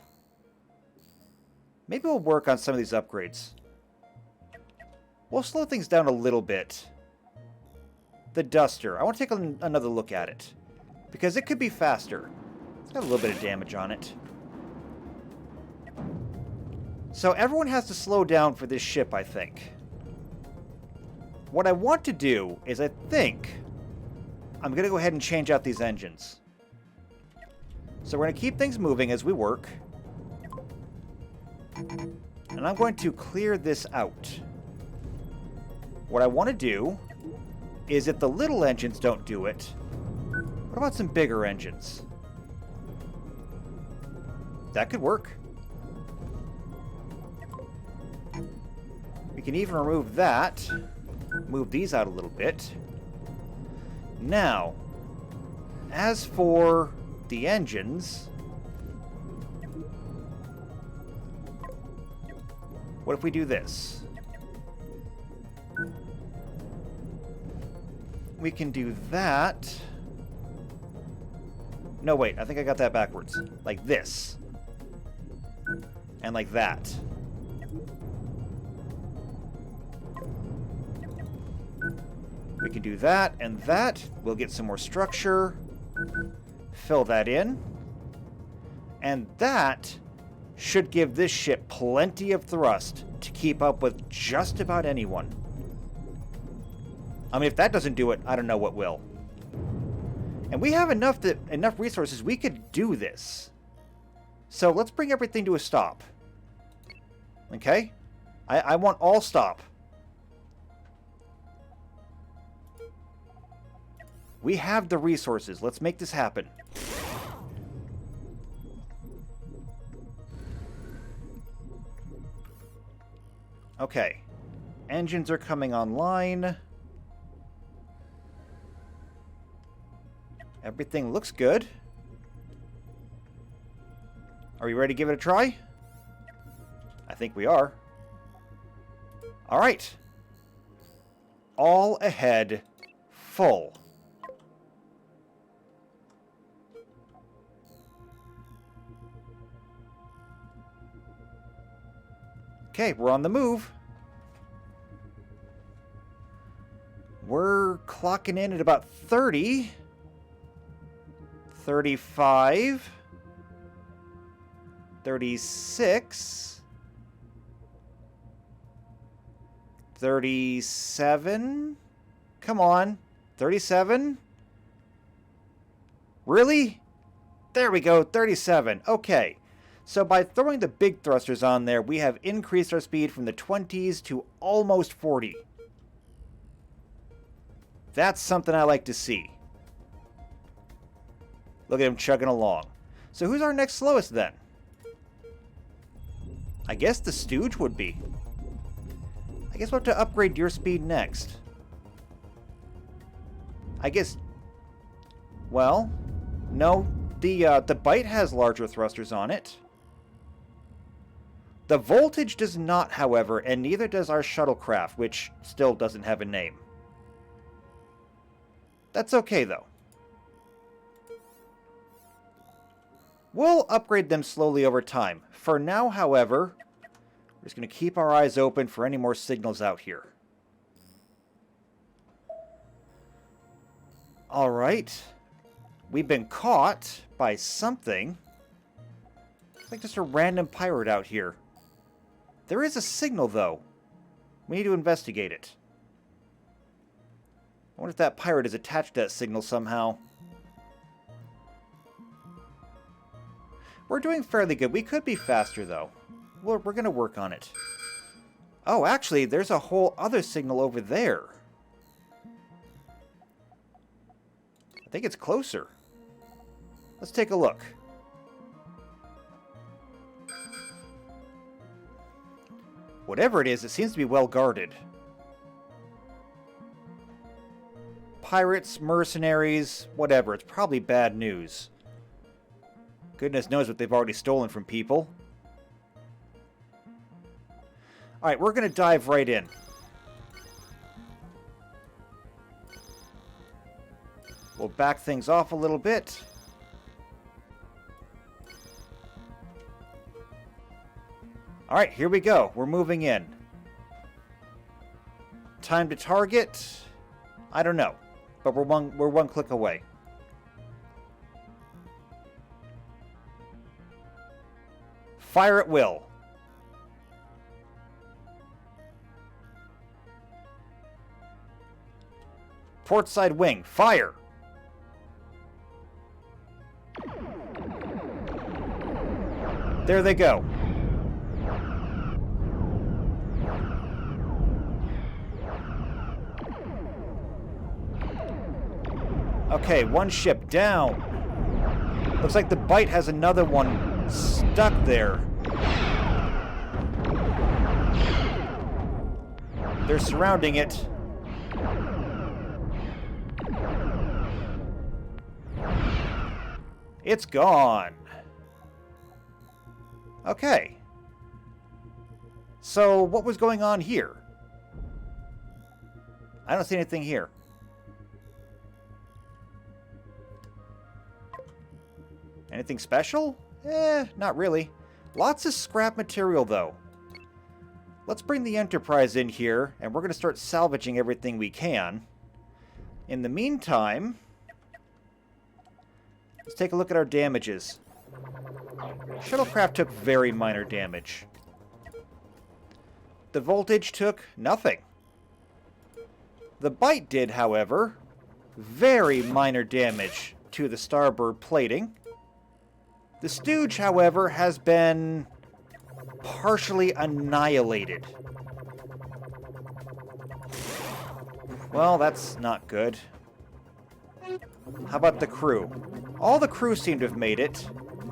maybe we'll work on some of these upgrades. We'll slow things down a little bit. The Duster. I want to take another look at it, because it could be faster. It's got a little bit of damage on it. So everyone has to slow down for this ship, I think. What I want to do is, I think, I'm going to go ahead and change out these engines. So we're going to keep things moving as we work. And I'm going to clear this out. What I want to do is, if the little engines don't do it, what about some bigger engines? That could work. We can even remove that. Move these out a little bit. Now, as for the engines, what if we do this? We can do that. No, wait, I think I got that backwards. Like this. And like that. We can do that and that. We'll get some more structure. Fill that in. And that should give this ship plenty of thrust to keep up with just about anyone. I mean, if that doesn't do it, I don't know what will. And we have enough resources, we could do this. So let's bring everything to a stop. Okay? I want all stop. We have the resources. Let's make this happen. Okay. Engines are coming online. Everything looks good. Are you ready to give it a try? I think we are. All right. All ahead, full. Okay, we're on the move. We're clocking in at about 30. 35. 36. 37. Come on. 37. Really? There we go, 37. Okay. So by throwing the big thrusters on there, we have increased our speed from the 20s to almost 40. That's something I like to see. Look at him chugging along. So who's our next slowest then? I guess the Stooge would be. I guess we'll have to upgrade your speed next. I guess... Well, no. The Bite has larger thrusters on it. The Voltage does not, however, and neither does our shuttlecraft, which still doesn't have a name. That's okay, though. We'll upgrade them slowly over time. For now, however, we're just going to keep our eyes open for any more signals out here. Alright. We've been caught by something. It's like just a random pirate out here. There is a signal, though. We need to investigate it. I wonder if that pirate is attached to that signal somehow. We're doing fairly good. We could be faster, though. We're going to work on it. Oh, actually, there's a whole other signal over there. I think it's closer. Let's take a look. Whatever it is, it seems to be well guarded. Pirates, mercenaries, whatever. It's probably bad news. Goodness knows what they've already stolen from people. Alright, we're going to dive right in. We'll back things off a little bit. Alright, here we go. We're moving in. Time to target? I don't know. But we're one click away. Fire at will. Port side wing. Fire! There they go. Okay, one ship down. Looks like the Bite has another one stuck there. They're surrounding it. It's gone. Okay. So, what was going on here? I don't see anything here. Anything special? Not really. Lots of scrap material, though. Let's bring the Enterprise in here, and we're going to start salvaging everything we can. In the meantime, let's take a look at our damages. Shuttlecraft took very minor damage. The Voltage took nothing. The Bite did, however, very minor damage to the starboard plating. The Stooge, however, has been partially annihilated. Well, that's not good. How about the crew? All the crew seem to have made it,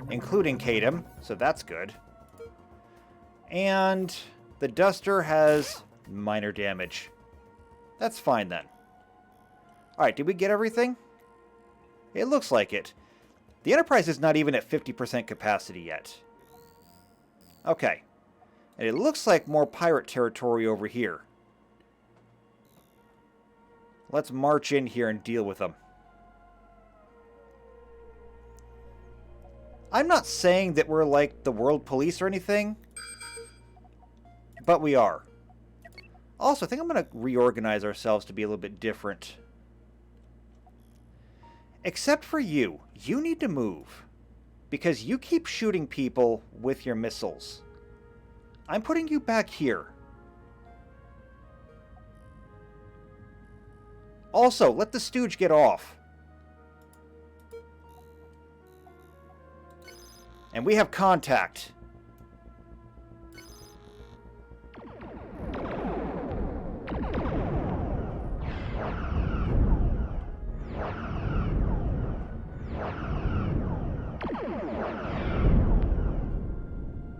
including Kadam, so that's good. And the Duster has minor damage. That's fine then. Alright, did we get everything? It looks like it. The Enterprise is not even at 50% capacity yet. Okay. And it looks like more pirate territory over here. Let's march in here and deal with them. I'm not saying that we're like the world police or anything, but we are. Also, I think I'm going to reorganize ourselves to be a little bit different. Except for you. You need to move. Because you keep shooting people with your missiles. I'm putting you back here. Also, let the Stooge get off. And we have contact.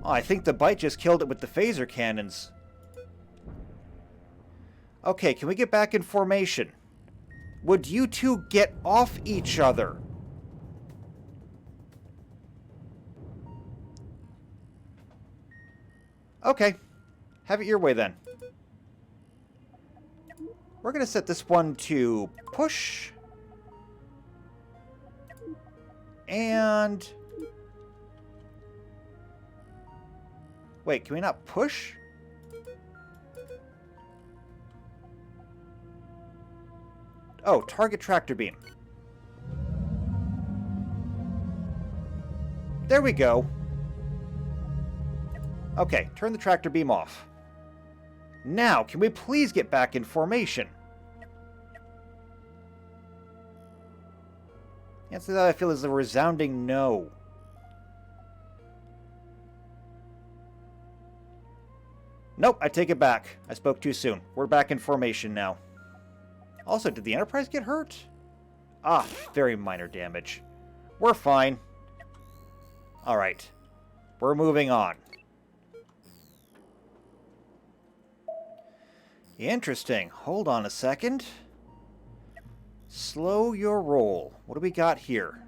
Oh, I think the Bite just killed it with the phaser cannons. Okay, can we get back in formation? Would you two get off each other? Okay. Have it your way then. We're going to set this one to push. And Wait, can we not push? Oh, target tractor beam. There we go. Okay, turn the tractor beam off. Now, can we please get back in formation? The answer to that I feel is a resounding no. Nope, I take it back. I spoke too soon. We're back in formation now. Also, did the Enterprise get hurt? Ah, very minor damage. We're fine. Alright. We're moving on. Interesting. Hold on a second. Slow your roll. What do we got here?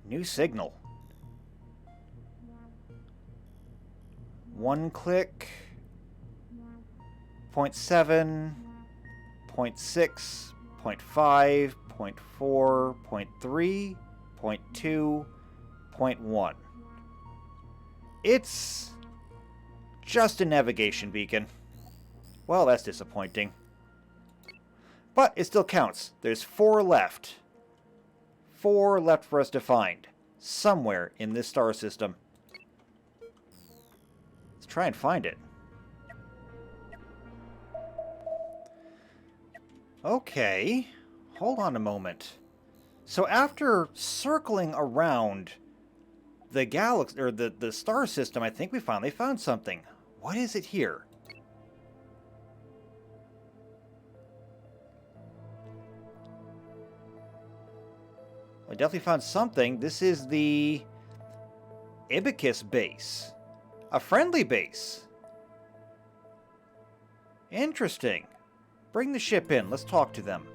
New signal. One click. 0.7. 0.6. 0.5. 0.4. 0.3. 0.2. 0.1. It's just a navigation beacon. Well, that's disappointing. But it still counts. There's 4 left. 4 left for us to find. Somewhere in this star system. Let's try and find it. Okay. Hold on a moment. So after circling around the galaxy, or the star system, I think we finally found something. What is it here? I definitely found something. This is the Ibicus base. A friendly base. Interesting. Bring the ship in. Let's talk to them.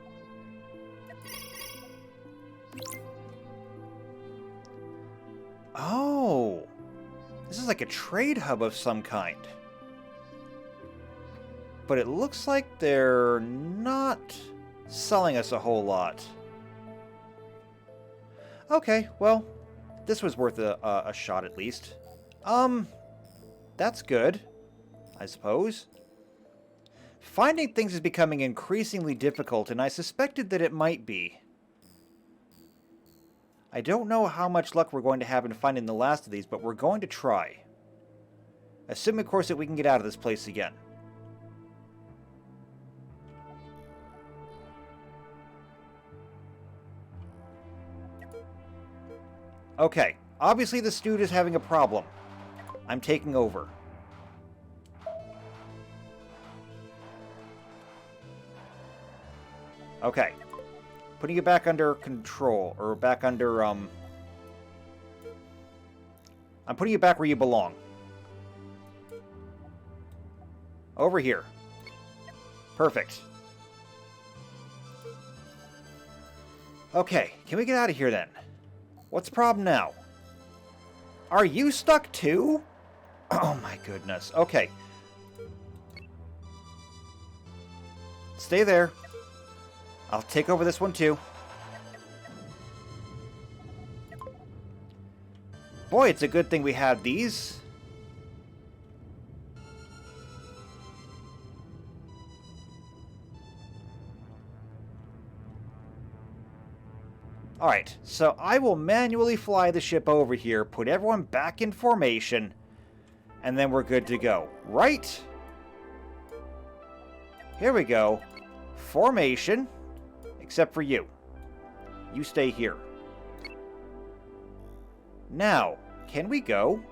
Oh. This is like a trade hub of some kind. But it looks like they're not selling us a whole lot. Okay, well, this was worth a shot at least. That's good, I suppose. Finding things is becoming increasingly difficult, and I suspected that it might be. I don't know how much luck we're going to have in finding the last of these, but we're going to try. Assuming, of course, that we can get out of this place again. Okay, obviously the Stewed is having a problem. I'm taking over. Okay. Putting it back under control, or back under, I'm putting you back where you belong. Over here. Perfect. Okay, can we get out of here then? What's the problem now? Are you stuck too? Oh my goodness. Okay. Stay there. I'll take over this one too. Boy, it's a good thing we had these. Alright, so I will manually fly the ship over here, put everyone back in formation, and then we're good to go. Right? Here we go. Formation, except for you. You stay here. Now, can we go?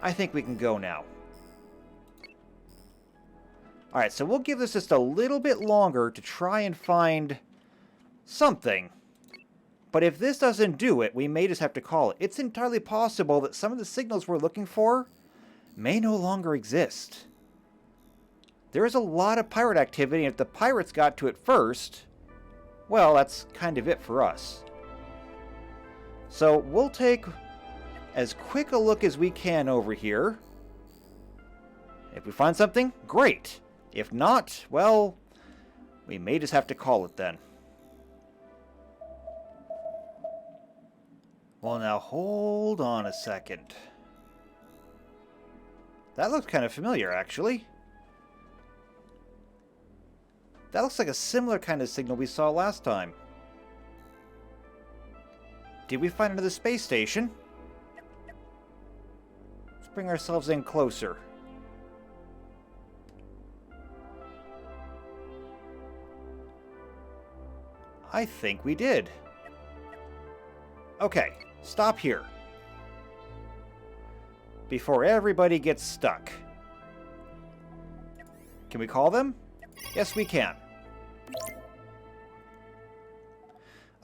I think we can go now. Alright, so we'll give this just a little bit longer to try and find something. But if this doesn't do it, we may just have to call it. It's entirely possible that some of the signals we're looking for may no longer exist. There is a lot of pirate activity, and if the pirates got to it first, well, that's kind of it for us. So we'll take as quick a look as we can over here. If we find something, great. If not, well, we may just have to call it then. Well, now hold on a second. That looks kind of familiar, actually. That looks like a similar kind of signal we saw last time. Did we find another space station? Let's bring ourselves in closer. I think we did. Okay, stop here. Before everybody gets stuck. Can we call them? Yes, we can.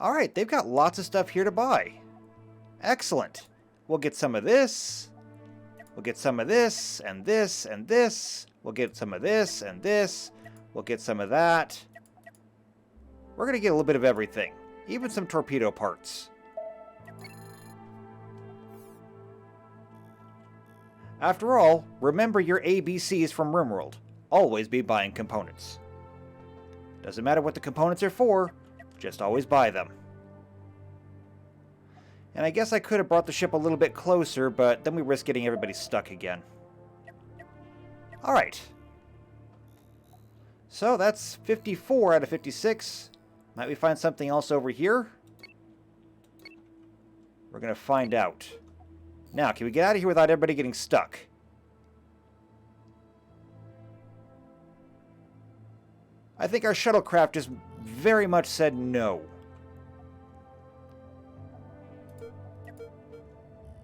Alright, they've got lots of stuff here to buy. Excellent. We'll get some of this. We'll get some of this, and this, and this. We'll get some of this, and this. We'll get some of that. We're going to get a little bit of everything. Even some torpedo parts. After all, remember your ABCs from RimWorld. Always be buying components. Doesn't matter what the components are for, just always buy them. And I guess I could have brought the ship a little bit closer, but then we risk getting everybody stuck again. Alright. So that's 54 out of 56. Might we find something else over here? We're going to find out. Now, can we get out of here without everybody getting stuck? I think our shuttlecraft just very much said no.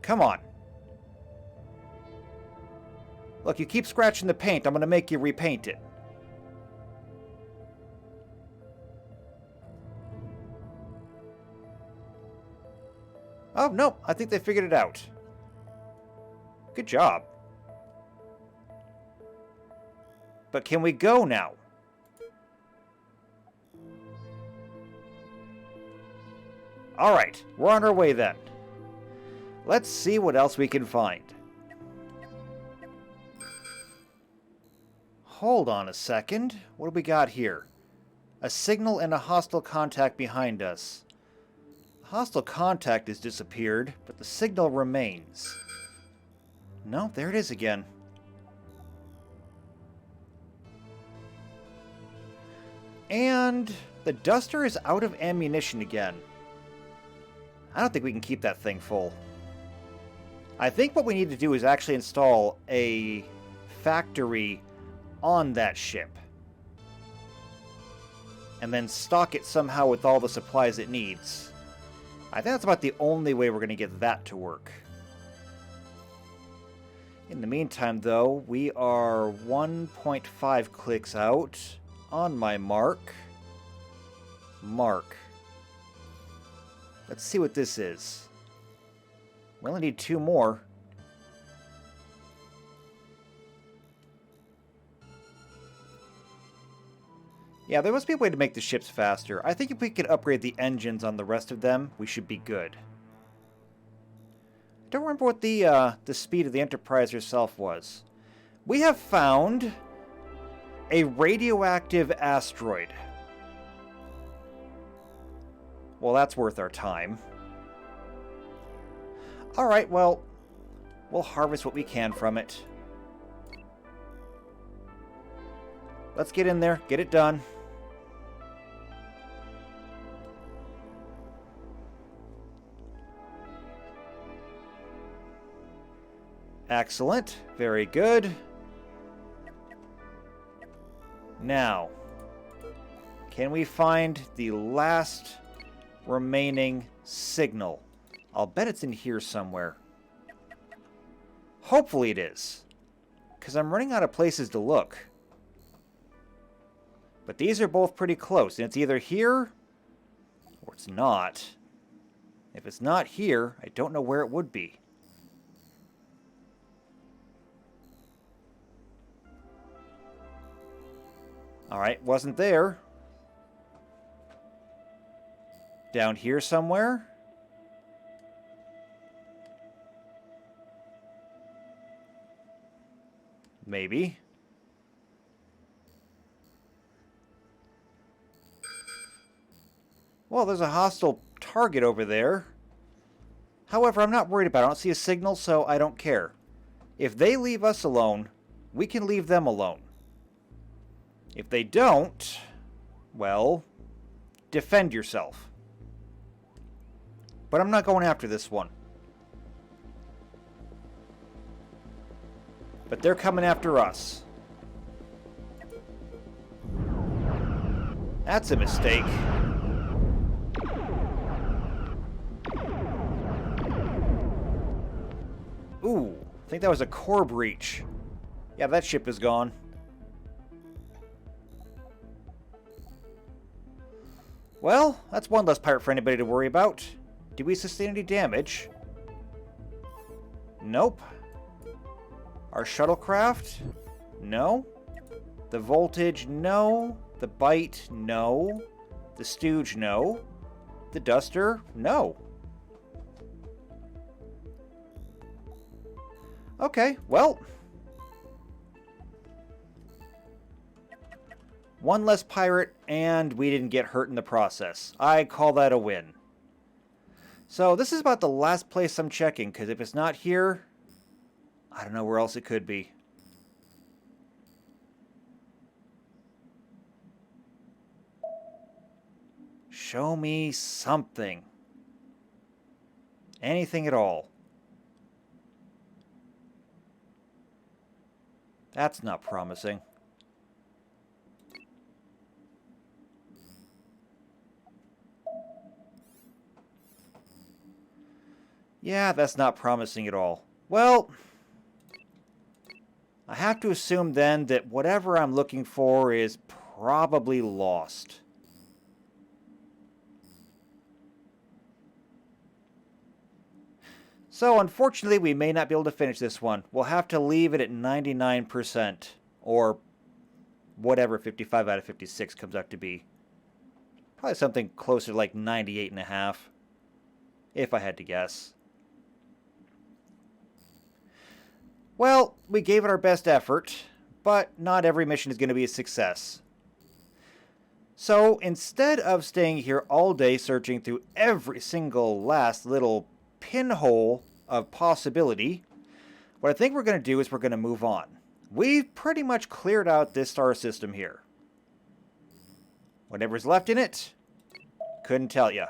Come on. Look, you keep scratching the paint. I'm going to make you repaint it. Oh, no. I think they figured it out. Good job. But can we go now? Alright, we're on our way then. Let's see what else we can find. Hold on a second. What do we got here? A signal and a hostile contact behind us. The hostile contact has disappeared, but the signal remains. No, there it is again. And the duster is out of ammunition again. I don't think we can keep that thing full. I think what we need to do is actually install a factory on that ship. And then stock it somehow with all the supplies it needs. I think that's about the only way we're going to get that to work. In the meantime, though, we are 1.5 clicks out on my mark. Mark. Let's see what this is. We only need 2 more. Yeah, there must be a way to make the ships faster. I think if we could upgrade the engines on the rest of them, we should be good. I don't remember what the speed of the Enterprise herself was. We have found a radioactive asteroid. Well, that's worth our time. Alright, well, we'll harvest what we can from it. Let's get in there, get it done. Excellent. Very good. Now, can we find the last remaining signal? I'll bet it's in here somewhere. Hopefully it is, because I'm running out of places to look. But these are both pretty close, and it's either here or it's not. If it's not here, I don't know where it would be. Alright, wasn't there. Down here somewhere? Maybe. Well, there's a hostile target over there. However, I'm not worried about it. I don't see a signal, so I don't care. If they leave us alone, we can leave them alone. If they don't, well, defend yourself. But I'm not going after this one. But they're coming after us. That's a mistake. Ooh, I think that was a core breach. Yeah, that ship is gone. Well, that's one less pirate for anybody to worry about. Did we sustain any damage? Nope. Our shuttlecraft? No. The voltage? No. The bite? No. The stooge? No. The duster? No. Okay, well. One less pirate, and we didn't get hurt in the process. I call that a win. So this is about the last place I'm checking, because if it's not here, I don't know where else it could be. Show me something. Anything at all. That's not promising. Yeah, that's not promising at all. Well, I have to assume then that whatever I'm looking for is probably lost. So, unfortunately, we may not be able to finish this one. We'll have to leave it at 99%, or whatever 55 out of 56 comes out to be. Probably something closer to like 98.5, if I had to guess. Well, we gave it our best effort, but not every mission is going to be a success. So, instead of staying here all day searching through every single last little pinhole of possibility, what I think we're going to do is we're going to move on. We've pretty much cleared out this star system here. Whatever's left in it, couldn't tell ya.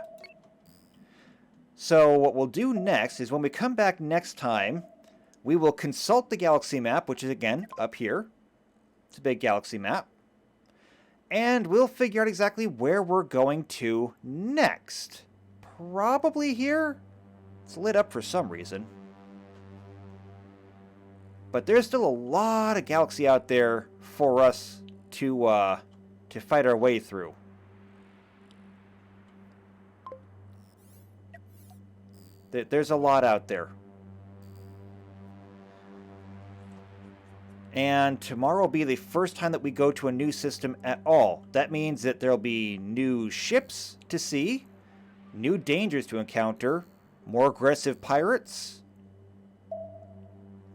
So what we'll do next is when we come back next time, we will consult the galaxy map, which is again up here. It's a big galaxy map. And we'll figure out exactly where we're going to next. Probably here. It's lit up for some reason. But there's still a lot of galaxy out there for us to fight our way through. There's a lot out there. And tomorrow will be the first time that we go to a new system at all. That means that there'll be new ships to see, new dangers to encounter, more aggressive pirates.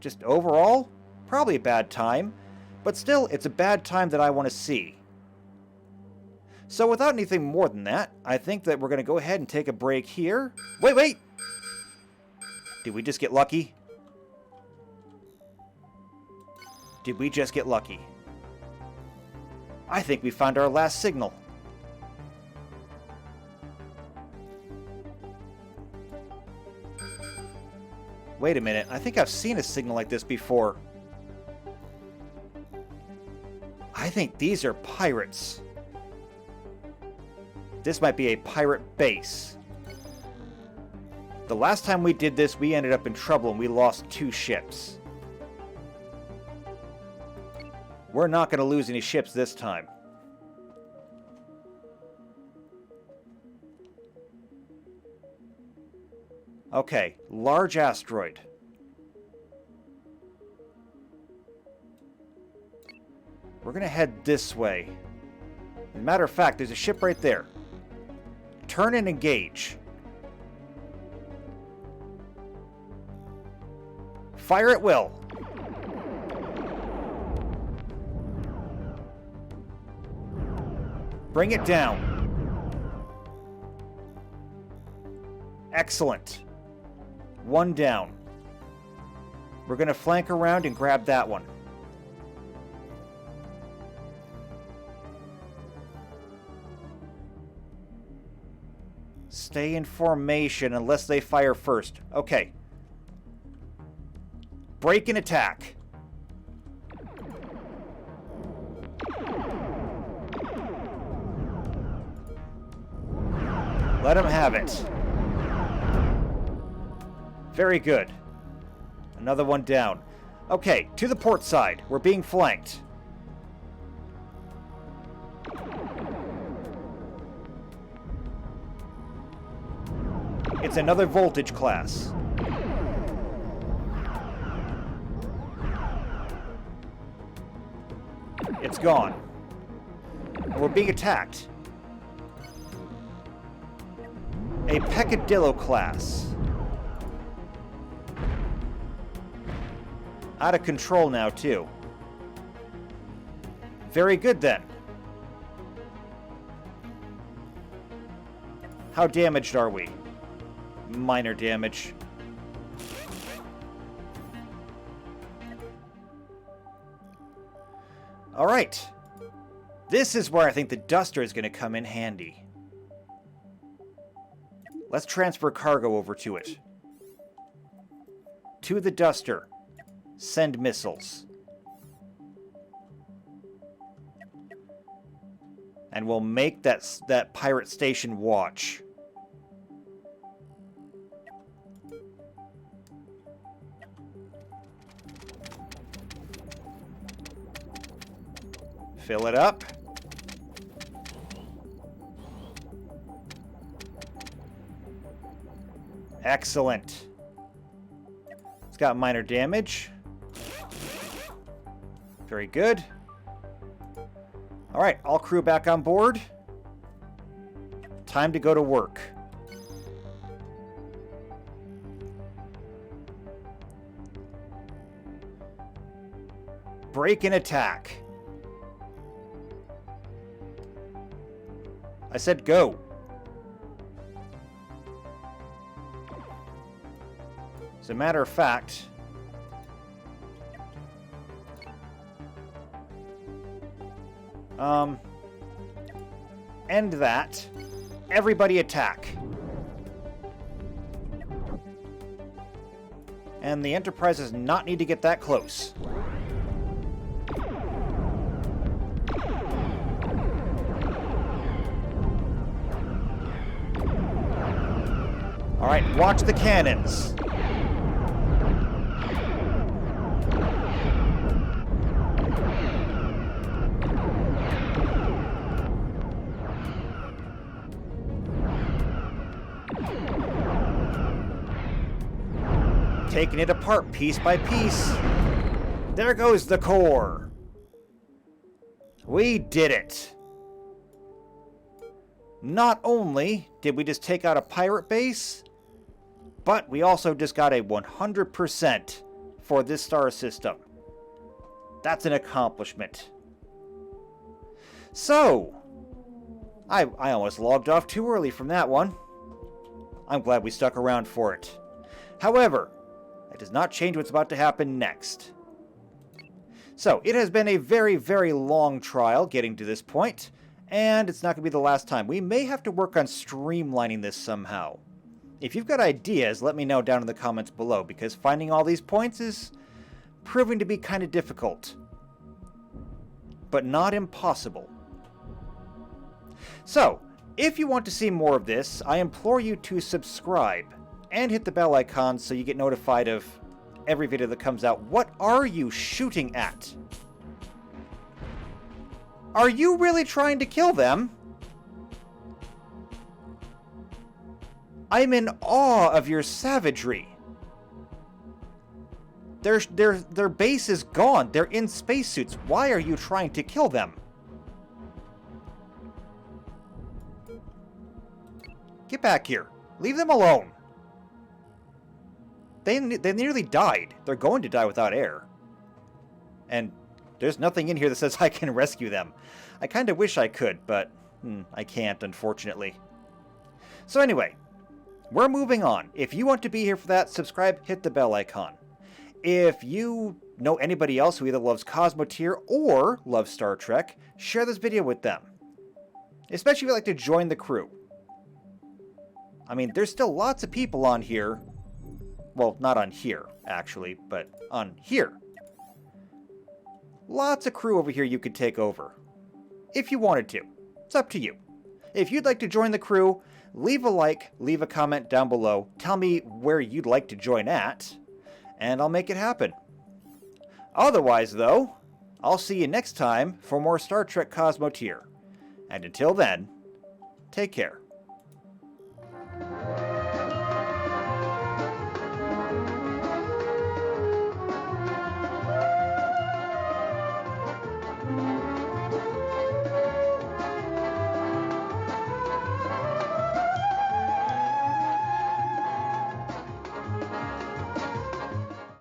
Just overall, probably a bad time. But still, it's a bad time that I want to see. So without anything more than that, I think that we're going to go ahead and take a break here. Wait! Did we just get lucky? Did we just get lucky? I think we found our last signal. Wait a minute, I think I've seen a signal like this before. I think these are pirates. This might be a pirate base. The last time we did this, we ended up in trouble and we lost 2 ships. We're not going to lose any ships this time. Okay, large asteroid. We're going to head this way. As a matter of fact, there's a ship right there. Turn and engage. Fire at will. Bring it down. Excellent. One down. We're going to flank around and grab that one. Stay in formation unless they fire first. Okay. Break and attack. Let them have it. Very good. Another one down. Okay, to the port side. We're being flanked. It's another voltage class. It's gone. And we're being attacked. A peccadillo class. Out of control now, too. Very good, then. How damaged are we? Minor damage. Alright. This is where I think the Duster is going to come in handy. Let's transfer cargo over to it. To the Duster. Send missiles. And we'll make that pirate station watch. Fill it up. Excellent. It's got minor damage. Very good. Alright, all crew back on board. Time to go to work. Break and attack. I said go. As a matter of fact, end that. Everybody attack. And the Enterprise does not need to get that close. Alright, watch the cannons. Taking it apart piece by piece. There goes the core. We did it. Not only did we just take out a pirate base, but we also just got a 100% for this star system. That's an accomplishment. So, I almost logged off too early from that one. I'm glad we stuck around for it. However, that does not change what's about to happen next. So, it has been a very, very long trial getting to this point, and it's not going to be the last time. We may have to work on streamlining this somehow. If you've got ideas, let me know down in the comments below, because finding all these points is proving to be kind of difficult. But not impossible. So, if you want to see more of this, I implore you to subscribe and hit the bell icon so you get notified of every video that comes out. What are you shooting at? Are you really trying to kill them? I'm in awe of your savagery. Their base is gone. They're in spacesuits. Why are you trying to kill them? Get back here. Leave them alone. They nearly died. They're going to die without air. And there's nothing in here that says I can rescue them. I kind of wish I could, but I can't, unfortunately. So anyway, we're moving on. If you want to be here for that, subscribe, hit the bell icon. If you know anybody else who either loves Cosmoteer or loves Star Trek, share this video with them. Especially if you'd like to join the crew. I mean, there's still lots of people on here. Well, not on here, actually, but on here. Lots of crew over here you could take over. If you wanted to. It's up to you. If you'd like to join the crew, leave a like, leave a comment down below, tell me where you'd like to join at, and I'll make it happen. Otherwise, though, I'll see you next time for more Star Trek Cosmoteer. And until then, take care.